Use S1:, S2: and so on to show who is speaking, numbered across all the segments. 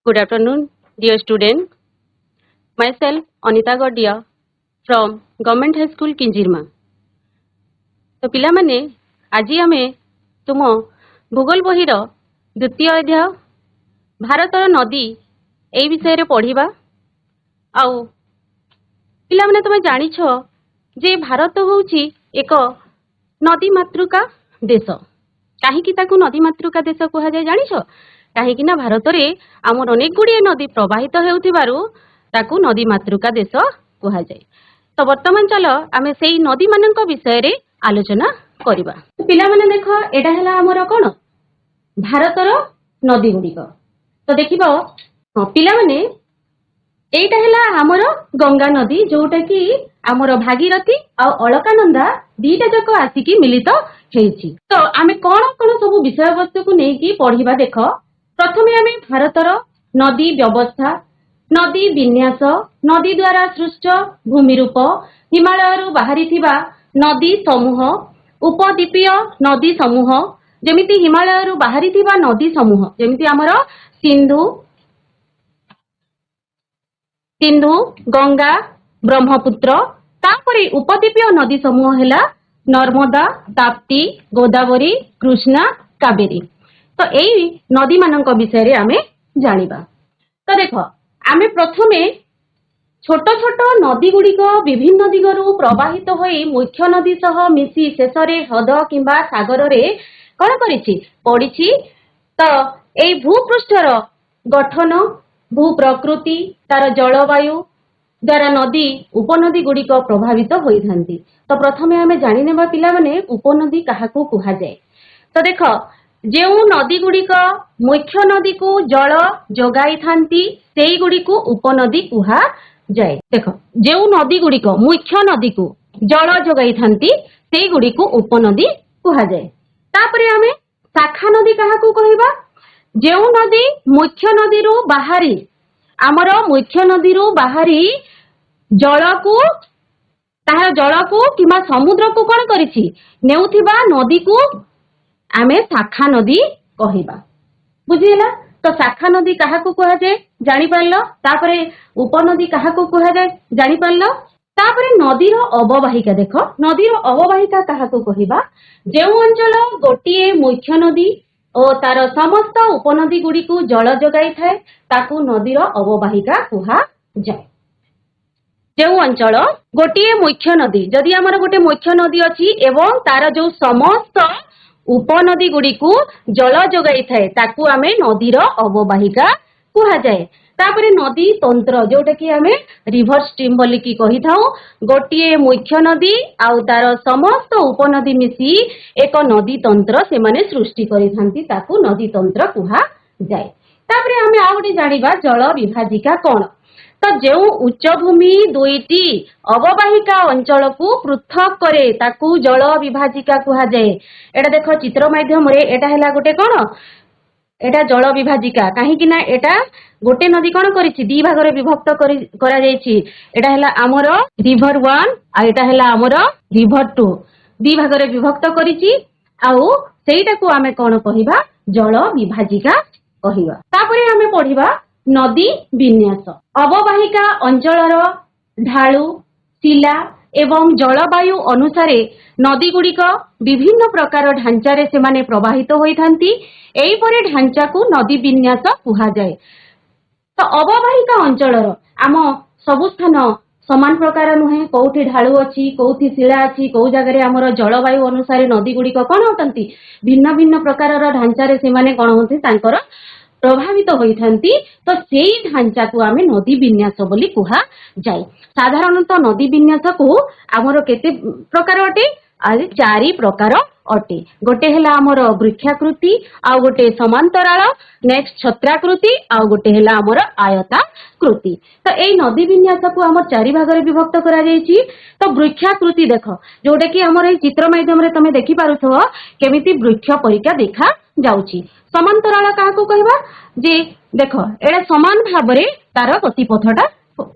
S1: Good afternoon, dear student. Myself, Anita Godia from Government High School, Kinjirma. तो पिलामाने आजी आमे तुम भूगोल बहिर द्वितीय अध्याय भारतर नदी ए विषय रे पढ़िबा। आउ पिलामाने तुम जानिछ जे भारत होउची एक नदी मातृका देश। काहेकि ताकू नदी मातृका देश कहा जाय जानिछ? काहेकि ना भारत रे आमर अनेक गुड़िए नदी प्रवाहित हेउथिबारु ताकू नदी मातृका देश कहा जाय। तो वर्तमान चलो आमे सेही नदी मानक विषय रे आलोचना करिबा। पिला माने देखो एटा हला हमर कोन भारतर नदी गुड़िक। तो देखिबो पिला माने एटा हला हमर गंगा नदी जोटा कि हमर भागीरथी आ अलकानंदा दीटा जक आसिकी मिलित हेछि। तो आमे कोन कोन सब विषय वस्तु को नै कि पढ़िबा। देखो प्रथमे आमे भारतर नदी व्यवस्था, नदी विन्यास, नदी द्वारा सृष्ट भूमि रूप, हिमालय बाहरी थिबा नदी समूह, उपद्वीपीय नदी समूह जेमिति हिमालय बाहरी थिबा नदी समूह जेमिति हमर सिंधु, गंगा, ब्रह्मपुत्र। तापरे उपद्वीपीय नदी समूह हैला नर्मदा, ताप्ती, गोदावरी, कृष्णा, कावेरी। तो एई नदी मानक विषय रे आमे जानिबा। तो देखो आमे प्रथमे छोट छोट नदी गुड़िक विभिन्न दिगरु प्रवाहित होई मुख्य नदी सह मिसी शेष रे हृद किंबा सागर रे कोन करिछि पड़िछि। तो एई भूपृष्ठर गठन, भू प्रकृति, तार जलवायु द्वारा नदी उपनदी गुड़िक प्रभावित होइथांती। तो प्रथमे आमे जानि नेबा पिला माने उपनदी काहाकू कुहा जाय। तो देखो जेउ नदी गुड़िक मुख्य नदी को जल जोगाई थांती सेई गुड़िको उपनदी कुहा जाए। देखो जेउ नदी गुड़िक मुख्य नदी को जल जोगाई थांती सेई गुड़िको उपनदी कुहा जाए। तापरे आमे शाखा नदी काहाकू कहिबा? जेउ नदी मुख्य नदी रो बाहरी हमर मुख्य नदी रो बाहरी जल को किमा समुद्र को कोन करिछि नेउथिबा नदी को आमे शाखा नदी कहिबा। बुझिला? तो शाखा नदी काहाकू कहा जाए जानि पारलो। तापरे उपनदी काहाकू कहा जाए जानि पारलो। तापरे नदीर अववाहिका। देखो नदीर अववाहिका काहाकू कहिबा? जेउ अंचल गोटिए मुख्य नदी ओ तार समस्त उपनदी गुड़ी को जल जोगाई थाए ताकू नदीर अववाहिका कुहा जाए। जेउ अंचल गोटिए मुख्य नदी जदि हमर गोटे मुख्य नदी अछि एवं तार जो समस्त उपनदी गुड़ी को जल जोगाई थाए ताकू आमे नदीर अववाहिका कुहा जाए। तापरे नदी तंत्र जोटा कि आमे रिवर स्ट्रीम बोली की कहि थाउ। गोटिए मुख्य नदी आउ तार समस्त उपनदी मिसी एक नदी तंत्र से माने सृष्टि करि थांती ताकू नदी तंत्र कुहा जाए। तापरे आमे आ गोटे जानिबा जल विभाजिका कोन। तो जेउ उच्च भूमि दुईटी अववाहिका अंचल को पृथक करे ताकू जल विभाजिका कुहा जाए। एटा देखो चित्र माध्यम रे एटा हैला गोटे कोन एटा जल विभाजिका। काहे कि ना एटा गोटे नदी कोन करिछि दी भाग रे विभक्त करा जायछि। एटा हैला हमर रिवर 1 आ एटा हैला हमर रिवर 2 दी भाग रे विभक्त करिछि। आउ सेईटा को आमे कोन कहिबा जल विभाजिका कहिबा। तापरे आमे पढिबा नदी विन्यास। अववाहिका अंचलर ढालू, शिला एवं जलवायु अनुसारे नदी गुड़िक विभिन्न प्रकार ढांचारे से माने प्रवाहित होइथांती। एई परे ढांचा को नदी विन्यास कुहा जाए। तो अववाहिका अंचलर आम सबु स्थान समान प्रकार नुहे। कोउठी ढालू अछि, कोउठी शिला अछि, को जगह हमर जलवायु अनुसारे नदी गुड़िक कोन होतंती भिन्न भिन्न प्रकार ढांचारे से माने कोन होतंती तांकर प्रभावित होइथांती। तो सेई ढांचा को आमे नदी विन्यास बोली कुहा जाय। साधारणतः नदी विन्यास को हमर केते प्रकार अटे? आज 4 प्रकार अटे। गोटे हैला हमर वृक्षाकृति, आ गोटे समांतराल, नेक्स्ट छत्राकृति, आ गोटे हैला हमर आयताकृति। तो एई नदी विन्यास को हमर 4 भाग रे विभक्त करा जायछि। तो वृक्षाकृति देखो जोटा कि हमर एई चित्र माध्यम रे तमे देखि पारुथबो केमिति वृक्ष परिका देखा जाउछि। समांतराल काहाकू कहबा जे देखो एडा समान भाबरे तार गतिपथटा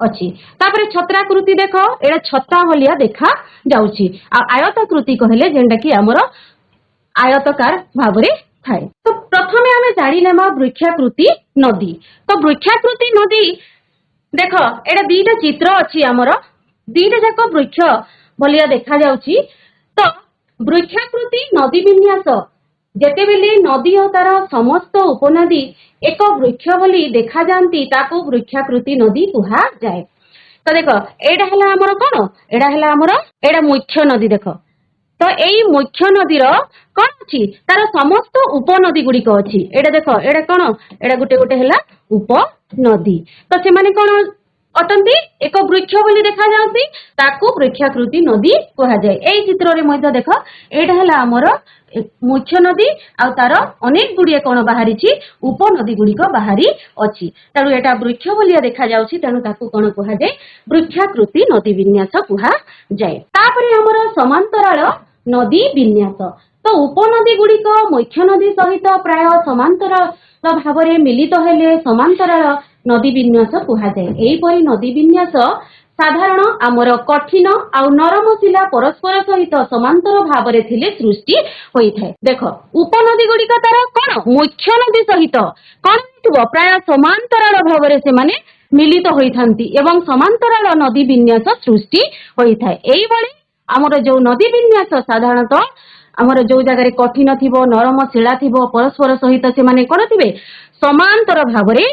S1: अछि। तापरे छत्राकृति देखो एडा छत्ता भलिया देखा जाउछि। आ आयताकृति कहले जेंडा कि हमर आयतकार भाबरे थाए। तो प्रथमे आमे जानि नेमा वृक्षाकृति नदी। तो वृक्षाकृति नदी देख एटा दीटा चित्र अछि हमर दीटा जाक वृक्ष भलिया देखा जाउची। तो वृक्षाकृति नदी विन्यास जेतेबेले नदी और तार समस्त उपनदी एक वृक्ष बोली देखा जाती ताको वृक्षाकृति नदी कुहा जाए। तो देख एटा हला हमर कोन एटा हला हमर एटा मुख्य नदी। देख तो एई मुख्य नदीर कौन अच्छी तार समस्त उपनदी गुड़िक अच्छी। एटा देख एटा कौन एटा गोटे गोटे हला उपनदी। तो से माने कौन अटंती एक वृक्ष बोली देखा जाती ताकू वृक्षाकृति नदी कहा जाए। एई चित्र रे मध्य देख एटा हला हमर मुख्य नदी आ तार अनेक गुड़िए कौन बाहरी उपनदी गुड़िक बाहरी अच्छी। तेणु एटा वृक्ष बोलिया देखा जाउछि तेणु ताकू कौन कहा जाए वृक्षाकृति नदी विन्यास कहा जाए। तापरे हमर समांतराल नदी विन्यास। तो उपनदी गुड़िक मुख्य नदी सहित प्राय समांतराल भाव में मिलित हेले समांतराल नदी विन्यास कहा जाए। एहीपरि नदी विन्यास साधारण आमर कठिन आ नरम शिला परस्पर सहित समांतर भाव में थिले सृष्टि होइथाय। देख उपनदी गुड़िक तार कौन मुख्य नदी सहित कौन होइथिबो प्राय समांतराल भाव में से माने मिलित होइथांती एवं समांतराल नदी विन्यास सृष्टि होइथाय। एही भली आमर जो नदी विन्यास साधारणतः आमर जो जगह कठिन थिबो नरम शिला थिबो परस्पर सहित से माने कोन थिबे समांतर भाव में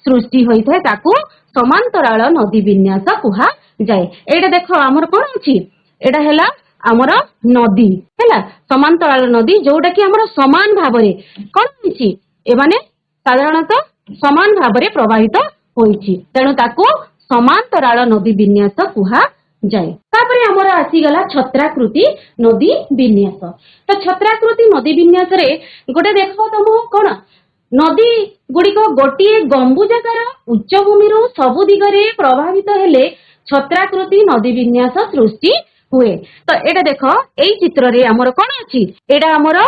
S1: सृष्टि होइथाय ताकू समांतराल नदी विन्यास कुहा जाए। एटा देखो आमर कोन अछि एटा हेला आमर नदी हेला समांतराल नदी जोटा कि आमर समान भाव में कोन होइछि ए माने साधारणतः समान भाव में प्रवाहित होइछि तेणु ताकू समांतराल नदी विन्यास कुहा जाए। तापरे हमर आसीगला छत्राकृति नदी विन्यास। तो छत्राकृति नदी विन्यास रे गोटे देखो तुम कोन नदी गुड़िक गोटे गंबुजाकार उच्च भूमि सबु दिगरे प्रभावित हेले छत्राकृति नदी विन्यास सृष्टि हुए। तो एटा देख एई चित्र रे हमर कोन अछि एटा हमर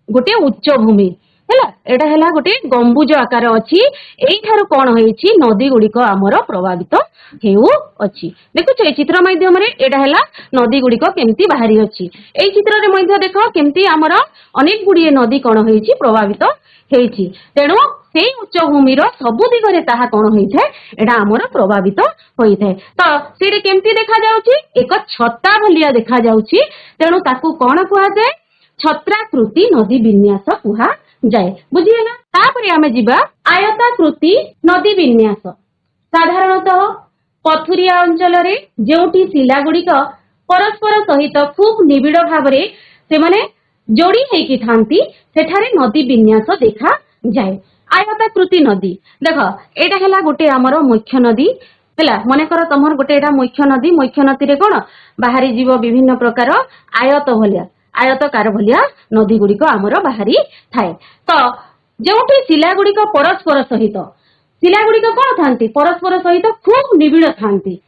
S1: गोटे उच्च भूमि हेला एटा हेला गोटे गंबुज आकार अछि। एई थारु कोन होइछि नदी गुड़िक हमर प्रभावित हेउ अछि। देखुछ ए चित्र माध्यम रे एटा हेला नदी गुड़िक केमती बाहरी अछि। एई चित्र रे मध्य देख केमती हमर अनेक गुड़िए नदी कोन होइछि प्रभावित हेइछि तेणु सेई उच्च भूमिर सबु दिगरे ताहा कोन होइथाय एटा हमर प्रभावित होइथाय। तो सेरे केमती देखा जाउछि एक छत्ता भलिया देखा जाउछि तेणु ताकू कोन कुहा जाय छत्राकृति नदी विन्यास कुहा जाए। बुझिएला। तापरे आमे जिबा आयताकृति नदी विन्यास। साधारणतः पथुरिया अंचल रे जेउटी शिला गुड़िक परस्पर सहित खूब निबिड़ भाव में से माने जोड़ी हेकी थांती सेठारे नदी विन्यास देखा जाए। आयताकृति नदी देख एटा हेला गोटे हमर मुख्य नदी हेला मनेकर तमर गोटे एटा मुख्य नदी रे कोन बाहरी जीव विभिन्न प्रकार आयत भलिया आयतकार भलिया नदी गुड़िक आमर बाहरी थाए। तो जोठी शिला गुड़िक परस्पर सहित शिला गुड़िक कौन थांती परस्पर सहित खूब निबिड़ थांती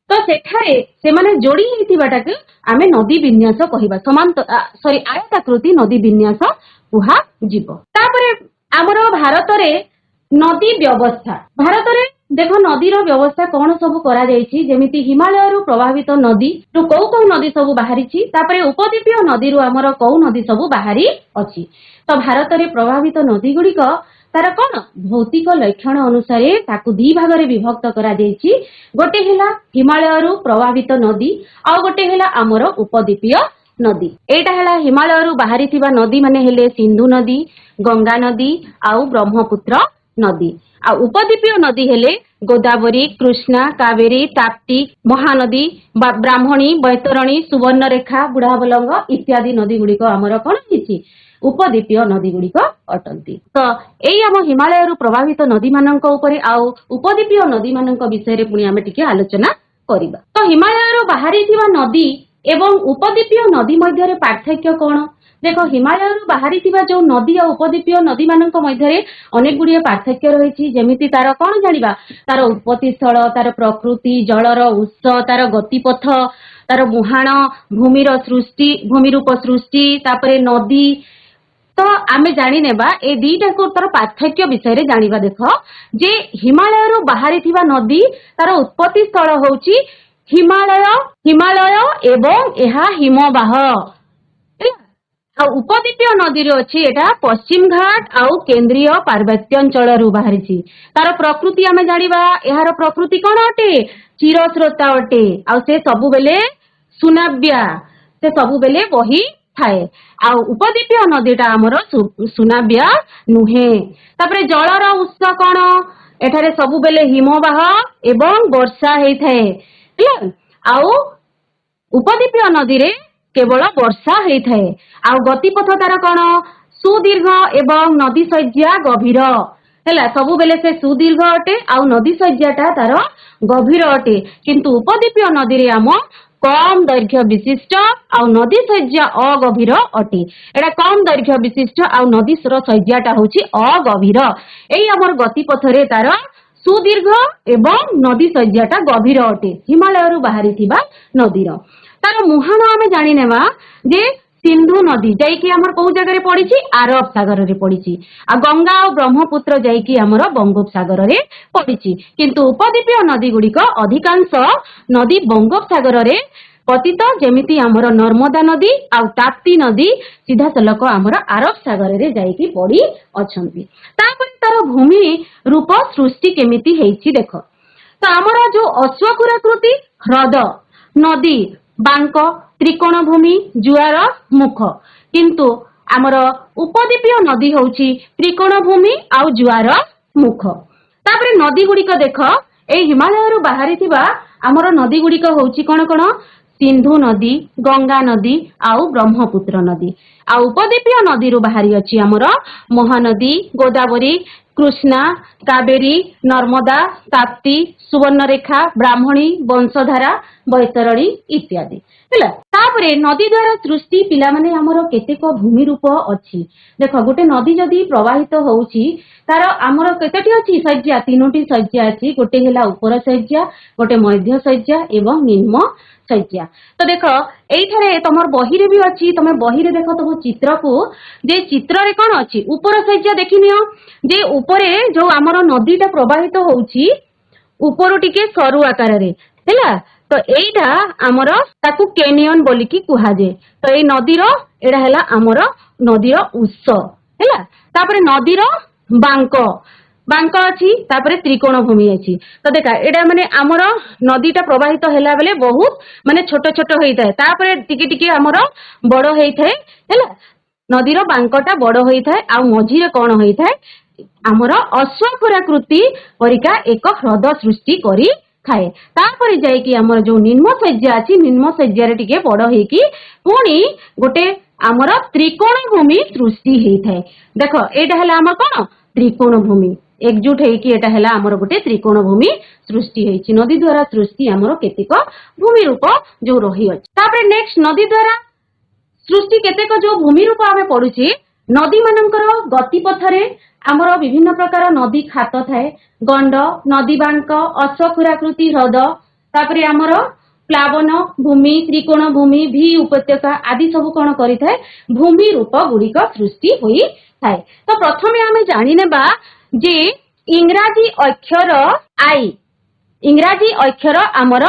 S1: तो सेठारे से माने जोड़ी हेतिबाटाके आमे नदी विन्यास कहिबा सॉरी आयताकृति नदी विन्यास कुहा जीव। तापरे आमर भारत रे नदी व्यवस्था भारत रे देख नदीर व्यवस्था कौन सब करा जायछि जेमिति हिमालय रु प्रभावित नदी रु कौ नदी सब बाहरी छि तापरे उपद्वीपीय नदी रु आमर कौ नदी सब बाहरी अछि। तो भारत रे प्रभावित नदी गुड़िक तार कौन भौतिक लक्षण अनुसार ताकू दी भाग रे विभक्त करा जायछि। गोटे हेला हिमालय रु प्रभावित नदी आ गोटे हेला आमर उपद्वीपीय नदी। एटा हेला हिमालय रु बाहरी थिबा नदी माने हेले सिंधु नदी गंगा नदी आउ ब्रह्मपुत्र नदी आ उपद्वीपीय नदी हेले गोदावरी कृष्णा कावेरी ताप्ती महानदी ब्राह्मणी बैतरणी सुवर्णरेखा बुढ़ाबलंग इत्यादि नदी गुड़िक आमर कौन होइछि उपद्वीपीय नदी गुड़िक अटंती। तो एई आम हिमालय रु प्रभावित नदी मानक उपरे आउ उपद्वीपीय नदी मानक विषय रे पुणी आमे टिके आलोचना करिबा। तो हिमालय रु बाहरी थिबा नदी एवं उपद्वीपीय नदी मध्य रे पार्थक्य कोन देखो हिमालय रु बाहरी थिबा जो नदी और उपद्वीपीय नदी मानक मध्य रे अनेक गुड़िए पार्थक्य रहिछि जेमिति तार कोन जानिबा तार उत्पत्ति स्थल तार प्रकृति जलर उत्स तार गतिपथ तार मुहाण भूमिर सृष्टि भूमि रूप सृष्टि तापरे नदी। तो आमे जानि नेबा ए दीटा को तार पार्थक्य विषय रे जानिबा। देखो जे हिमालय रु बाहरी थिबा नदी तार उत्पत्ति स्थल होउछि हिमालय एवं एहा हिमबाह ଆଉ ଉପଦ୍ୱୀପୀୟ ନଦୀରେ ଅଛି ଏଟା ପଶ୍ଚିମ ଘାଟ ଆଉ କେନ୍ଦ୍ରୀୟ ପାର୍ବତ୍ୟାଞ୍ଚଳରୁ ବାହାରିଛି। ତାର ପ୍ରକୃତି ଆମେ ଜାଣିବା, ଏହାର ପ୍ରକୃତି କଣ ଅଟେ? ଚିରସ୍ରୋତା ଅଟେ। ଆଉ ସେ ସବୁବେଳେ ସୁନାବ୍ୟା, ସେ ସବୁବେଳେ ବହି ଥାଏ। ଆଉ ଉପଦ୍ୱୀପୀୟ ନଦୀଟା ଆମର ସୁନାବ୍ୟା ନୁହେଁ। ତାପରେ ଜଳର ଉତ୍ସ କଣ? ଏଠାରେ ସବୁବେଳେ ହିମବାହ ଏବଂ ବର୍ଷା ହେଇଥାଏ ହେଲା। ଆଉ ଉପଦ୍ୱୀପୀୟ ନଦୀରେ କେବଳ ବର୍ଷା ହେଇଥାଏ। ଆଉ ଗତିପଥ ତାର କଣ? ସୁଦୀର୍ଘ ଏବଂ ନଦୀ ଶଯ୍ୟା ଗଭୀର ହେଲା। ସବୁବେଳେ ସେ ସୁଦୀର୍ଘ ଅଟେ ଆଉ ନଦୀ ଶଯ୍ୟାଟା ତାର ଗଭୀର ଅଟେ। କିନ୍ତୁ ଉପଦ୍ୱୀପୀୟ ନଦୀରେ ଆମ କମ ଦୈର୍ଘ୍ୟ ବିଶିଷ୍ଟ ଆଉ ନଦୀ ଶଯ୍ୟା ଅଗଭୀର ଅଟେ। ଏଟା କମ ଦୈର୍ଘ୍ୟ ବିଶିଷ୍ଟ ଆଉ ନଦୀର ଶଯ୍ୟାଟା ହଉଛି ଅଗଭୀର। ଏଇ ଆମର ଗତିପଥରେ ତାର ସୁଦୀର୍ଘ ଏବଂ ନଦୀ ଶଯ୍ୟାଟା ଗଭୀର ଅଟେ, ହିମାଳୟରୁ ବାହାରିଥିବା ନଦୀର। ତାର ମୁହାଣ ଆମେ ଜାଣିନେବା ଯେ ସିନ୍ଧୁ ନଦୀ ଯାଇକି ଆମର କୋଉ ଜାଗାରେ ପଡିଛି? ଆରବ ସାଗରରେ ପଡିଛି। ଆଉ ଗଙ୍ଗା ଆଉ ବ୍ରହ୍ମପୁତ୍ର ଯାଇକି ଆମର ବଙ୍ଗୋପସାଗରରେ ପଡିଛି। କିନ୍ତୁ ଉପଦ୍ୱୀପୀୟ ନଦୀ ଗୁଡିକ ଅଧିକାଂଶ ନଦୀ ବଙ୍ଗୋପସାଗରରେ ପତିତ, ଯେମିତି ଆମର ନର୍ମଦା ନଦୀ ଆଉ ତାପ୍ତି ନଦୀ ସିଧାସଳଖ ଆମର ଆରବ ସାଗରରେ ଯାଇକି ପଡି ଅଛନ୍ତି। ତାପରେ ତାର ଭୂମି ରୂପ ସୃଷ୍ଟି କେମିତି ହେଇଛି ଦେଖ। ତ ଆମର ଯୋଉ ଅଶ୍ୱକ୍ଷୁରାକୃତି ହ୍ରଦ, ନଦୀ, ବାଙ୍କ, ତ୍ରିକୋଣ ଭୂମି, ଜୁଆର ମୁଖ। କିନ୍ତୁ ଆମର ଉପଦ୍ୱୀପୀୟ ନଦୀ ହଉଛି ତ୍ରିକୋଣ ଭୂମି ଆଉ ଜୁଆର ମୁଖ। ତାପରେ ନଦୀ ଗୁଡିକ ଦେଖ, ଏଇ ହିମାଳୟରୁ ବାହାରିଥିବା ଆମର ନଦୀ ଗୁଡିକ ହଉଛି କଣ କଣ? ସିନ୍ଧୁ ନଦୀ, ଗଙ୍ଗା ନଦୀ ଆଉ ବ୍ରହ୍ମପୁତ୍ର ନଦୀ। ଆଉ ଉପଦ୍ୱୀପୀୟ ନଦୀରୁ ବାହାରି ଅଛି ଆମର ମହାନଦୀ, ଗୋଦାବରୀ, କୃଷ୍ଣା, କାବେରୀ, ନର୍ମଦା, ତାପ୍ତି, ସୁବର୍ଣ୍ଣରେଖା, ବ୍ରାହ୍ମଣୀ, ବଂଶଧାରା, ବୈତରଣୀ ଇତ୍ୟାଦି ହେଲା। ତାପରେ ନଦୀ ଦ୍ୱାରା ସୃଷ୍ଟି ପିଲାମାନେ ଆମର କେତେକ ଭୂମି ରୂପ ଅଛି। ଦେଖ, ଗୋଟେ ନଦୀ ଯଦି ପ୍ରବାହିତ ହଉଛି ତାର ଆମର କେତେଟି ଅଛି ଶଯ୍ୟା? 3ଟି ଶଯ୍ୟା ଅଛି। ଗୋଟେ ହେଲା ଉପର ଶଯ୍ୟା, ଗୋଟେ ମଧ୍ୟ ଶଯ୍ୟା ଏବଂ ନିମ୍ନ ଶଯ୍ୟା। ତ ଦେଖ, ଏଇଠାରେ ତମର ବହିରେ ବି ଅଛି, ତମେ ବହିରେ ଦେଖ ତମ ଚିତ୍ରକୁ, ଯେ ଚିତ୍ରରେ କଣ ଅଛି? ଉପର ଶଯ୍ୟା ଦେଖିନିଅ, ଯେ ଉପରେ ଯୋଉ ଆମର ନଦୀଟା ପ୍ରବାହିତ ହଉଛି ଉପରୁ ଟିକେ ସରୁ ଆକାରରେ ହେଲା। ତ ଏଇଟା ଆମର ତାକୁ କେନିୟନ ବୋଲିକି କୁହାଯାଏ। ତ ଏଇ ନଦୀର ଏଇଟା ହେଲା ଆମର ନଦୀର ଉତ୍ସ ହେଲା। ତାପରେ ନଦୀର ବାଙ୍କ, ବାଙ୍କ ଅଛି, ତାପରେ ତ୍ରିକୋଣ ଭୂମି ଅଛି। ତ ଦେଖା, ଏଇଟା ମାନେ ଆମର ନଦୀଟା ପ୍ରବାହିତ ହେଲା ବେଳେ ବହୁତ ମାନେ ଛୋଟ ଛୋଟ ହେଇଥାଏ, ତାପରେ ଟିକେ ଟିକେ ଆମର ବଡ ହେଇଥାଏ ହେଲା। ନଦୀର ବାଙ୍କଟା ବଡ ହେଇଥାଏ ଆଉ ମଝିରେ କଣ ହେଇଥାଏ? ଆମର ଅଶ୍ୱକ୍ଷୁରାକୃତି ପରିକା ଏକ ହ୍ରଦ ସୃଷ୍ଟି କରିଥାଏ। ତାପରେ ଯାଇକି ଆମର ଯୋଉ ନିମ୍ନ ଶଯ୍ୟା ଅଛି, ନିମ୍ନ ଶଯ୍ୟାରେ ଟିକେ ବଡ ହେଇକି ପୁଣି ଗୋଟେ ଆମର ତ୍ରିକୋଣ ଭୂମି ସୃଷ୍ଟି ହେଇଥାଏ। ଦେଖ, ଏଇଟା ହେଲା ଆମର କଣ? ତ୍ରିକୋଣ ଭୂମି एकजुट ହେଇକି ଏଟା ହେଲା ଆମର ଗୋଟେ ତ୍ରିକୋଣ ଭୂମି ସୃଷ୍ଟି ହେଇଛି। ନଦୀ ଦ୍ୱାରା ସୃଷ୍ଟି ଆମର କେତେକ ଭୂମି ରୂପ ଯୋଉ ରହିଅଛି। ତାପରେ ନେକ୍ସଟ ନଦୀ ଦ୍ୱାରା ସୃଷ୍ଟି କେତେକ ଯୋଉ ଭୂମି ରୂପ ଆମେ ପଢୁଛି, ନଦୀ ମାନଙ୍କର ଗତିପଥରେ ଆମର ବିଭିନ୍ନ ପ୍ରକାର ନଦୀ ଖାତ ଥାଏ। ଗଣ୍ଡ, ନଦୀ ବାଙ୍କ, ଅଶ୍ୱକ୍ଷୁରାକୃତି ହ୍ରଦ, ତାପରେ ଆମର ପ୍ଲାବନ ଭୂମି, ତ୍ରିକୋଣ ଭୂମି, ଭି ଉପତ୍ୟକା ଆଦି ସବୁ କଣ କରିଥାଏ? ଭୂମି ରୂପ ଗୁଡିକ ସୃଷ୍ଟି ହୋଇଥାଏ। ତ ପ୍ରଥମେ ଆମେ ଜାଣିନେବା ଯେ ଇଂରାଜୀ ଅକ୍ଷର ଆଇ, ଇଂରାଜୀ ଅକ୍ଷର ଆମର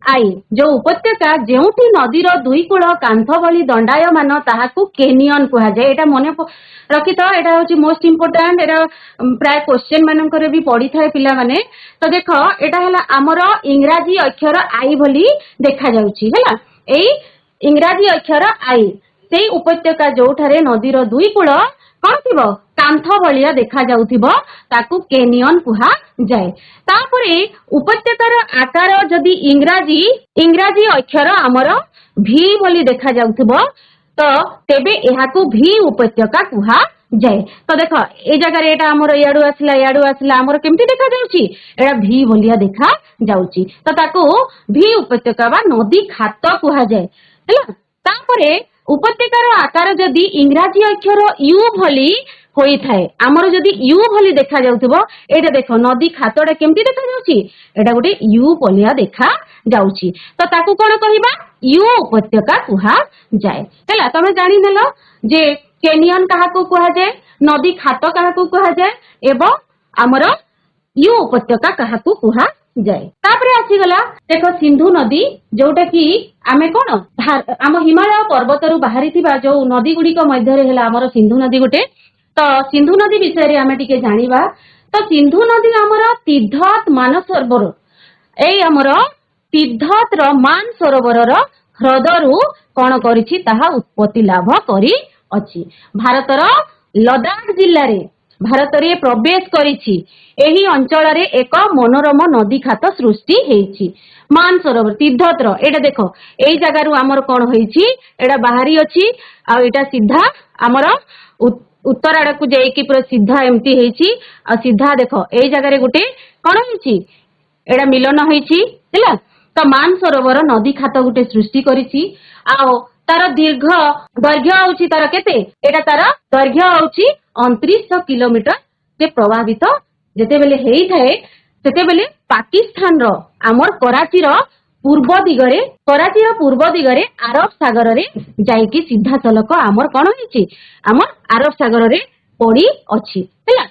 S1: ଆଇ, ଯୋଉ ଉପତ୍ୟକା ଯେଉଁଠି ନଦୀର ଦୁଇ କୂଳ କାନ୍ଥ ଭଳି ଦଣ୍ଡାୟମାନ ତାହାକୁ କେନିୟନ କୁହାଯାଏ। ଏଟା ମନେ ରଖିଥାଅ, ଏଟା ହଉଛି ମୋଷ୍ଟ ଇମ୍ପୋର୍ଟାଣ୍ଟ। ଏଟା ପ୍ରାୟ କ୍ୱେଶ୍ଚନ ମାନଙ୍କରେ ବି ପଡିଥାଏ ପିଲାମାନେ। ତ ଦେଖ, ଏଟା ହେଲା ଆମର ଇଂରାଜୀ ଅକ୍ଷର ଆଇ ଭଳି ଦେଖାଯାଉଛି ହେଲା। ଏଇ ଇଂରାଜୀ ଅକ୍ଷର ଆଇ, ସେଇ ଉପତ୍ୟକା ଯୋଉଠାରେ ନଦୀର ଦୁଇ କୂଳ କଣ ଥିବ? କାନ୍ଥ ଭଳିଆ ଦେଖାଯାଉଥିବ, ତାକୁ କେନିୟନ କୁହାଯାଏ। ତାପରେ ଉପତ୍ୟକାର ଆକାର ଯଦି ଇଂରାଜୀ ଅକ୍ଷର ଆମର ଭି ଭଳି ଦେଖାଯାଉଥିବ, ତ ତେବେ ଏହାକୁ ଭି ଉପତ୍ୟକା କୁହାଯାଏ। ତ ଦେଖ, ଏଇ ଜାଗାରେ ଏଟା ଆମର ଇଆଡୁ ଆସିଲା ଆମର କେମିତି ଦେଖାଯାଉଛି? ଏଟା ଭି ଭଳିଆ ଦେଖା ଯାଉଛି। ତ ତାକୁ ଭି ଉପତ୍ୟକା ବା ନଦୀ ଖାତ କୁହାଯାଏ ହେଲା। ତାପରେ ଉପତ୍ୟକାର ଆକାର ଯଦି ଇଂରାଜୀ ଅକ୍ଷର ୟୁ ଭଳି ହୋଇଥାଏ, ଆମର ଯଦି ୟୁ ଭଳି ଦେଖାଯାଉଥିବ, ଏଇଟା ଦେଖ ନଦୀ ଖାତଟା କେମିତି ଦେଖାଯାଉଛି? ଏଟା ଗୋଟେ ୟୁ ଭଳିଆ ଦେଖା ଯାଉଛି। ତ ତାକୁ କଣ କହିବା? ୟୁ ଉପତ୍ୟକା କୁହାଯାଏ ହେଲା। ତମେ ଜାଣିନେଲ ଯେ କେନିୟନ କାହାକୁ କୁହାଯାଏ, ନଦୀ ଖାତ କାହାକୁ କୁହାଯାଏ ଏବଂ ଆମର ୟୁ ଉପତ୍ୟକା କାହାକୁ କୁହାଯାଏ। जाए। तापरे आसीगला देख सिंधु नदी जोटा कि आमे कोन आम हिमालय पर्वत रु बाहरी थिबा जो नदी गुड़िक मध्य रे हला हमर सिंधु नदी गुटे। तो सिंधु नदी विषय रे आमे टिके जानिबा। तो सिंधु नदी हमर तीर्थत मानसरोवर एई हमर तीर्थत रो मान सरोवर रो ह्रदरु कोन करिछि ताहा उत्पत्ति लाभ करी अछि। भारतर लदाख जिल्ला रे भारत रे प्रवेश करिछि। एही अंचल रे एक मनोरम नदी खात सृष्टि हेछि मान सरोवर तीर्थत रो। एटा देखो एई जगह रु हमर कोन होइछि एटा बाहरी अछि आ एटा सीधा हमर उत्तर आड़ को जाई कि पूरा सीधा एमती हेछि आ सीधा देखो एई जगह रे गुटे कोन हेछि एटा मिलन हेछि हैला। तो मान सरोवर नदी खात गुटे सृष्टि करिछि आ तार दैर्घ्य होछि तार केते एटा तार दैर्घ्य होछि 2900 किलोमीटर से प्रभावित जेते बेले हेई थाए सेते बेले पाकिस्तान रो हमर कराची रो पूर्व दिगरे अरब सागर रे जाईकी सीधा सलक हमर कोन होइछि हमर अरब सागर रे पड़ी अछि हैला।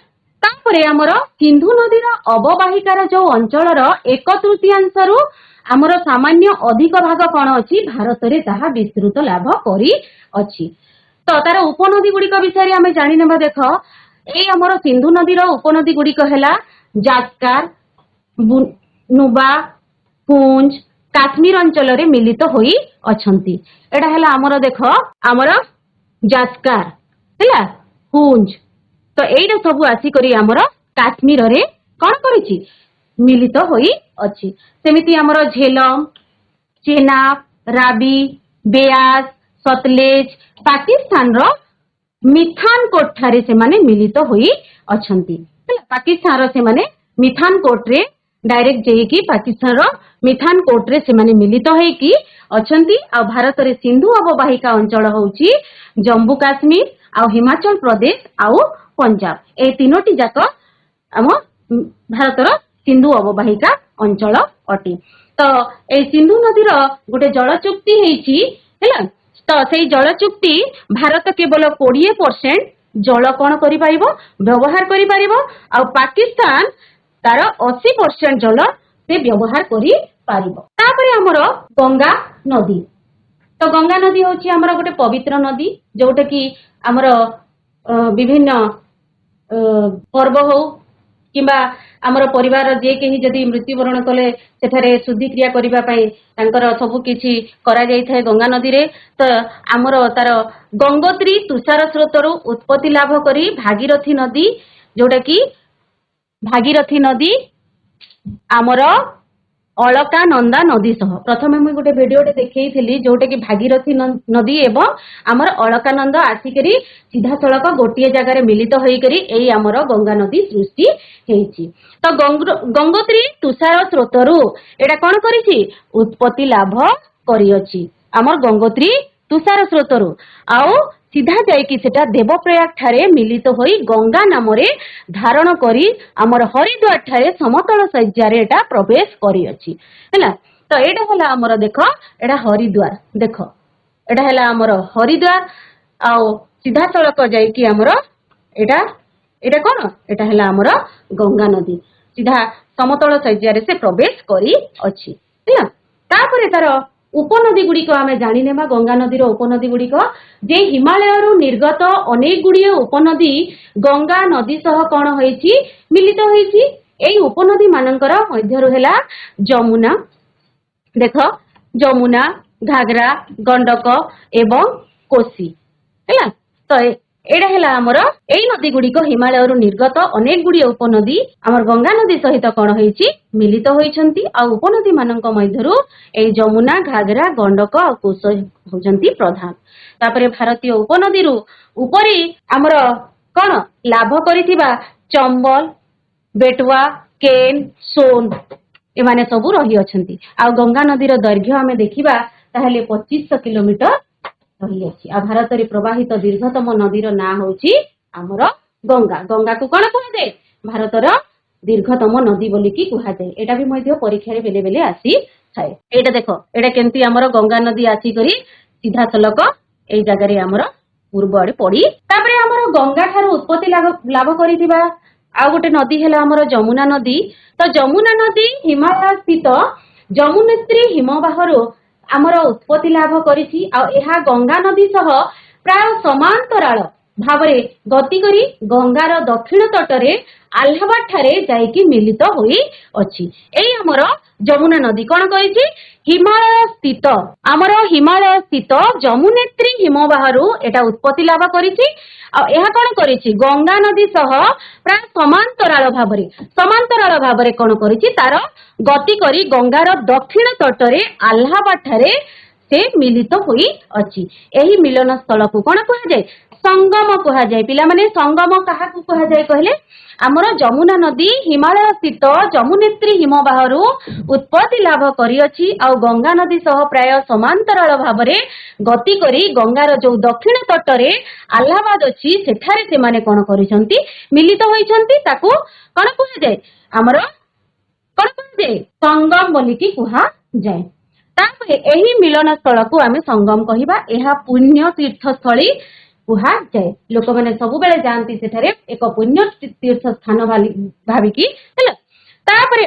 S1: तापरे हमर सिंधु नदी रो अववाहिकार जो अंचल रो 1/3 रु हमर सामान्य अधिक भाग कोन अछि भारत रे ताहा विस्तृत लाभ करी अछि। तो तार उपनदी गुड़िक विषय आमे जानि नेबा। देख ए हमर सिंधु नदी रो उपनदी गुड़िक हैला जास्कार नुबा पुंज काश्मीर अंचल रे मिलित होई अछंती। एडा हैला हमर देख हमर जास्कार हैला पुंज। तो एइरा सब आसी करी हमर काश्मीर रे कोन करिछि मिलित होई अछि। सेमिति हमर झेलम चेनाब राबी बेयास सतलेज पाकिस्तान रो मिठानकोट ठारे से माने मिलित होई अछंती। पाकिस्तान रो से माने मिठानकोट रे डायरेक्ट जेकी पाकिस्तान रो मिठानकोट रे से माने मिलित होई की अछंती। आ भारत रे सिंधु अववाहिका अंचल होउची जम्मू काश्मीर आ हिमाचल प्रदेश आ पंजाब ए तीनोटी जाक हम भारत रो सिंधु अववाहिका अंचल अटी। तो ए सिंधु नदी रो गोटे जल चुक्ति हेची हैला। तो सेई जल चुक्ति भारत केवल 20% जल कोन करि पारिबो व्यवहार करि पारिबो आ पाकिस्तान तार 80% जल से व्यवहार करि पारिबो। तापरे हमर गंगा नदी। तो गंगा नदी होची हमर गोटे पवित्र नदी जोटा कि हमर विभिन्न पर्व हो किंबा हमर परिवार जे केही जदि मृत्युवरण कले सेठारे शुद्धि क्रिया करिबा पई तांकर सब किछि करा जाई थाए गंगा नदी रे। तो हमर तार गंगोत्री तुषार स्रोतरु उत्पत्ति लाभ करी भागीरथी नदी जोटा कि भागीरथी नदी हमर अलकानंदा नदी सह प्रथमे मुई गोटे भिडियोटे देखैथिली जोटा कि भागीरथी नदी एवं हमर अलकानंद आसिकरी सीधा सड़क गोटे जगह मिलित होई करी एई हमर गंगा नदी सृष्टि हेछि। तो गंगोत्री तुषार स्रोतरु एटा कोन करिछि उत्पत्ति लाभ करी अछि हमर गंगोत्री तुषार स्रोतरु आउ सीधा जाइकी सेटा देवप्रयाग ठारे मिलित होई गंगा नाम रे धारण करी हमर हरिद्वार ठारे समतल शय्यारे एटा प्रवेश करी अछि हैला। तो एटा हला हमर देख एटा हरिद्वार देख एटा हला हमर हरिद्वार आउ सीधा सड़क जाइकी हमर एटा एटा कोन एटा हला हमर गंगा नदी सीधा समतल शय्यारे से प्रवेश करी अछि हैला। तापरे तार उपनदी गुड़िक आमे जानि नेबा। गंगा नदी रो उपनदी गुड़िक जे हिमालय रु निर्गत अनेक गुड़िए उपनदी गंगा नदी सह कोन होइछि मिलित होइछि। एई उपनदी मानकर मध्यरु हेला जमुना देख जमुना घाघरा गंडक एवं कोसी हैला। तो एडा हेला हमर एई नदी गुड़िक हिमालय रु निर्गत अनेक गुड़िए उपनदी हमर गंगा नदी सहित कोन होइछि मिलित होइछंती। आ उपनदी मानक मध्यरु एई जमुना घाघरा गंडक आ कोस होजंती प्रधान। तापरे भारतीय उपनदी रु उपरी हमर कोन लाभ करिथिबा चंबल बेटवा केन सोन एमाने सब रही अछंती। आ गंगा नदी रो दैर्घ्य हमें देखिबा ताहले 2500 किलोमीटर रही अछि। आ भारत रे प्रवाहित दीर्घतम नदी रो ना होउची हमर गंगा। गंगा को कोन कहै जाय भारत रो दीर्घतम नदी बोली की कहै जाय। एटा भी मध्य परीक्षा रे बेले बेले आसी थाए। एटा देखो एटा केंती हमर गंगा नदी आसी करी सीधा सलक एई जगह रे हमर पूर्व आड़े पड़ी। तापरे हमर गंगा ठारो उत्पत्ति लाभ करिथिबा ଆଉ ଗୋଟେ ନଦୀ ହେଲା ଆମର ଯମୁନା ନଦୀ। ତ ଯମୁନା ନଦୀ ହିମାଳୟ ସ୍ଥିତ ଯମୁନେତ୍ରୀ ହିମବାହରୁ ଆମର ଉତ୍ପତ୍ତି ଲାଭ କରିଛି। ଆଉ ଏହା ଗଙ୍ଗା ନଦୀ ସହ ପ୍ରାୟ ସମାନ୍ତରାଳ ଭାବରେ ଗତି କରି ଗଙ୍ଗାର ଦକ୍ଷିଣ ତଟରେ ଆହ୍ଲାବାଦ ଠାରେ ଯାଇକି ମିଳିତ ହୋଇ ଅଛି। ଏଇ ଆମର ଯମୁନା ନଦୀ କଣ କହିଛି, ହିମାଳୟ ସ୍ଥିତ ଯମୁନେତ୍ରୀ ହିମବାହରୁ ଏଟା ଉତ୍ପତ୍ତି ଲାଭ କରିଛି। ଆଉ ଏହା କଣ କରିଛି, ଗଙ୍ଗା ନଦୀ ସହ ପ୍ରାୟ ସମାନ୍ତରାଳ ଭାବରେ କଣ କରିଛି, ତାର ଗତି କରି ଗଙ୍ଗାର ଦକ୍ଷିଣ ତଟରେ ଆହ୍ଲାବାଦ ଠାରେ ସେ ମିଳିତ ହୋଇ ଅଛି। ଏହି ମିଳନ ସ୍ଥଳକୁ କଣ କୁହାଯାଏ, ସଙ୍ଗମ କୁହାଯାଏ। ପିଲାମାନେ ସଙ୍ଗମ କାହାକୁ କୁହାଯାଏ କହିଲେ, ଆମର ଯମୁନା ନଦୀ ହିମାଳୟ ସ୍ଥିତ ଯମୁନେତ୍ରୀ ହିମବାହରୁ ଉତ୍ପତ୍ତି ଲାଭ କରିଅଛି ଆଉ ଗଙ୍ଗା ନଦୀ ସହ ପ୍ରାୟ ସମାନ୍ତରାଳ ଭାବରେ ଗତି କରି ଗଙ୍ଗାର ଯୋଉ ଦକ୍ଷିଣ ତଟରେ ଆହ୍ଲାବାଦ ଅଛି ସେଠାରେ ସେମାନେ କଣ କରିଛନ୍ତି, ମିଳିତ ହୋଇଛନ୍ତି। ତାକୁ କଣ କୁହାଯାଏ, ଆମର କଣ କୁହାଯାଏ, ସଙ୍ଗମ ବୋଲିକି କୁହାଯାଏ। ତାପରେ ଏହି ମିଳନ ସ୍ଥଳକୁ ଆମେ ସଙ୍ଗମ କହିବା। ଏହା ପୁଣ୍ୟ ତୀର୍ଥସ୍ଥଳୀ କୁହାଯାଏ। ଲୋକମାନେ ସବୁବେଳେ ଯାଆନ୍ତି ସେଠାରେ ଏକ ପୁଣ୍ୟ ତୀର୍ଥ ସ୍ଥାନ ଭାବିକି ହେଲା। ତାପରେ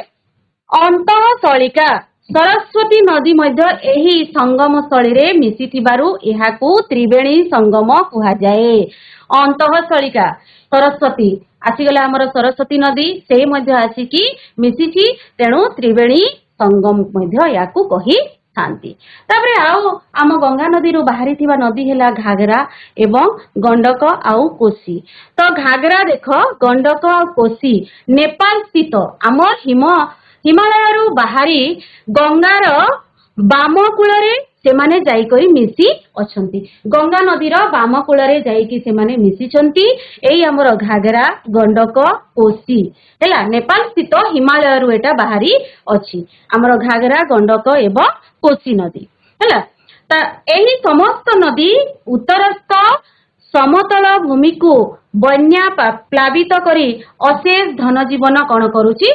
S1: ଅନ୍ତଃସଳିକା ସରସ୍ୱତୀ ନଦୀ ମଧ୍ୟ ଏହି ସଙ୍ଗମ ସ୍ଥଳୀରେ ମିଶିଥିବାରୁ ଏହାକୁ ତ୍ରିବେଣୀ ସଙ୍ଗମ କୁହାଯାଏ। ଅନ୍ତଃସଳିକା ସରସ୍ୱତୀ ଆସିଗଲା ଆମର ସରସ୍ୱତୀ ନଦୀ, ସେ ମଧ୍ୟ ଆସିକି ମିଶିଛି, ତେଣୁ ତ୍ରିବେଣୀ ସଙ୍ଗମ ମଧ୍ୟ ଏହାକୁ କହିଥାନ୍ତି। ତାପରେ ଆଉ ଆମ ଗଙ୍ଗା ନଦୀରୁ ବାହାରିଥିବା ନଦୀ ହେଲା ଘାଗରା ଏବଂ ଗଣ୍ଡକ ଆଉ କୋଶି। ତ ଘାଗରା ଦେଖ, ଗଣ୍ଡକ ଆଉ କୋଶି ନେପାଳ ସ୍ଥିତ ଆମ ହିମାଳୟରୁ ବାହାରି ଗଙ୍ଗାର ବାମ କୂଳରେ ସେମାନେ ଯାଇକରି ମିଶି ଅଛନ୍ତି। ଗଙ୍ଗା ନଦୀର ବାମ କୂଳରେ ଯାଇକି ସେମାନେ ମିଶିଛନ୍ତି। ଏଇ ଆମର ଘାଗରା, ଗଣ୍ଡକ, କୋଶି ହେଲା, ନେପାଳ ସ୍ଥିତ ହିମାଳୟରୁ ଏଟା ବାହାରି ଅଛି, ଆମର ଘାଗରା, ଗଣ୍ଡକ ଏବଂ କୋଶି ନଦୀ ହେଲା। ଏହି ସମସ୍ତ ନଦୀ ଉତ୍ତରସ୍ଥ ସମତଳ ଭୂମିକୁ ବନ୍ୟା ପ୍ଲାବିତ କରି ଅଶେଷ ଧନ ଜୀବନ କଣ କରୁଛି,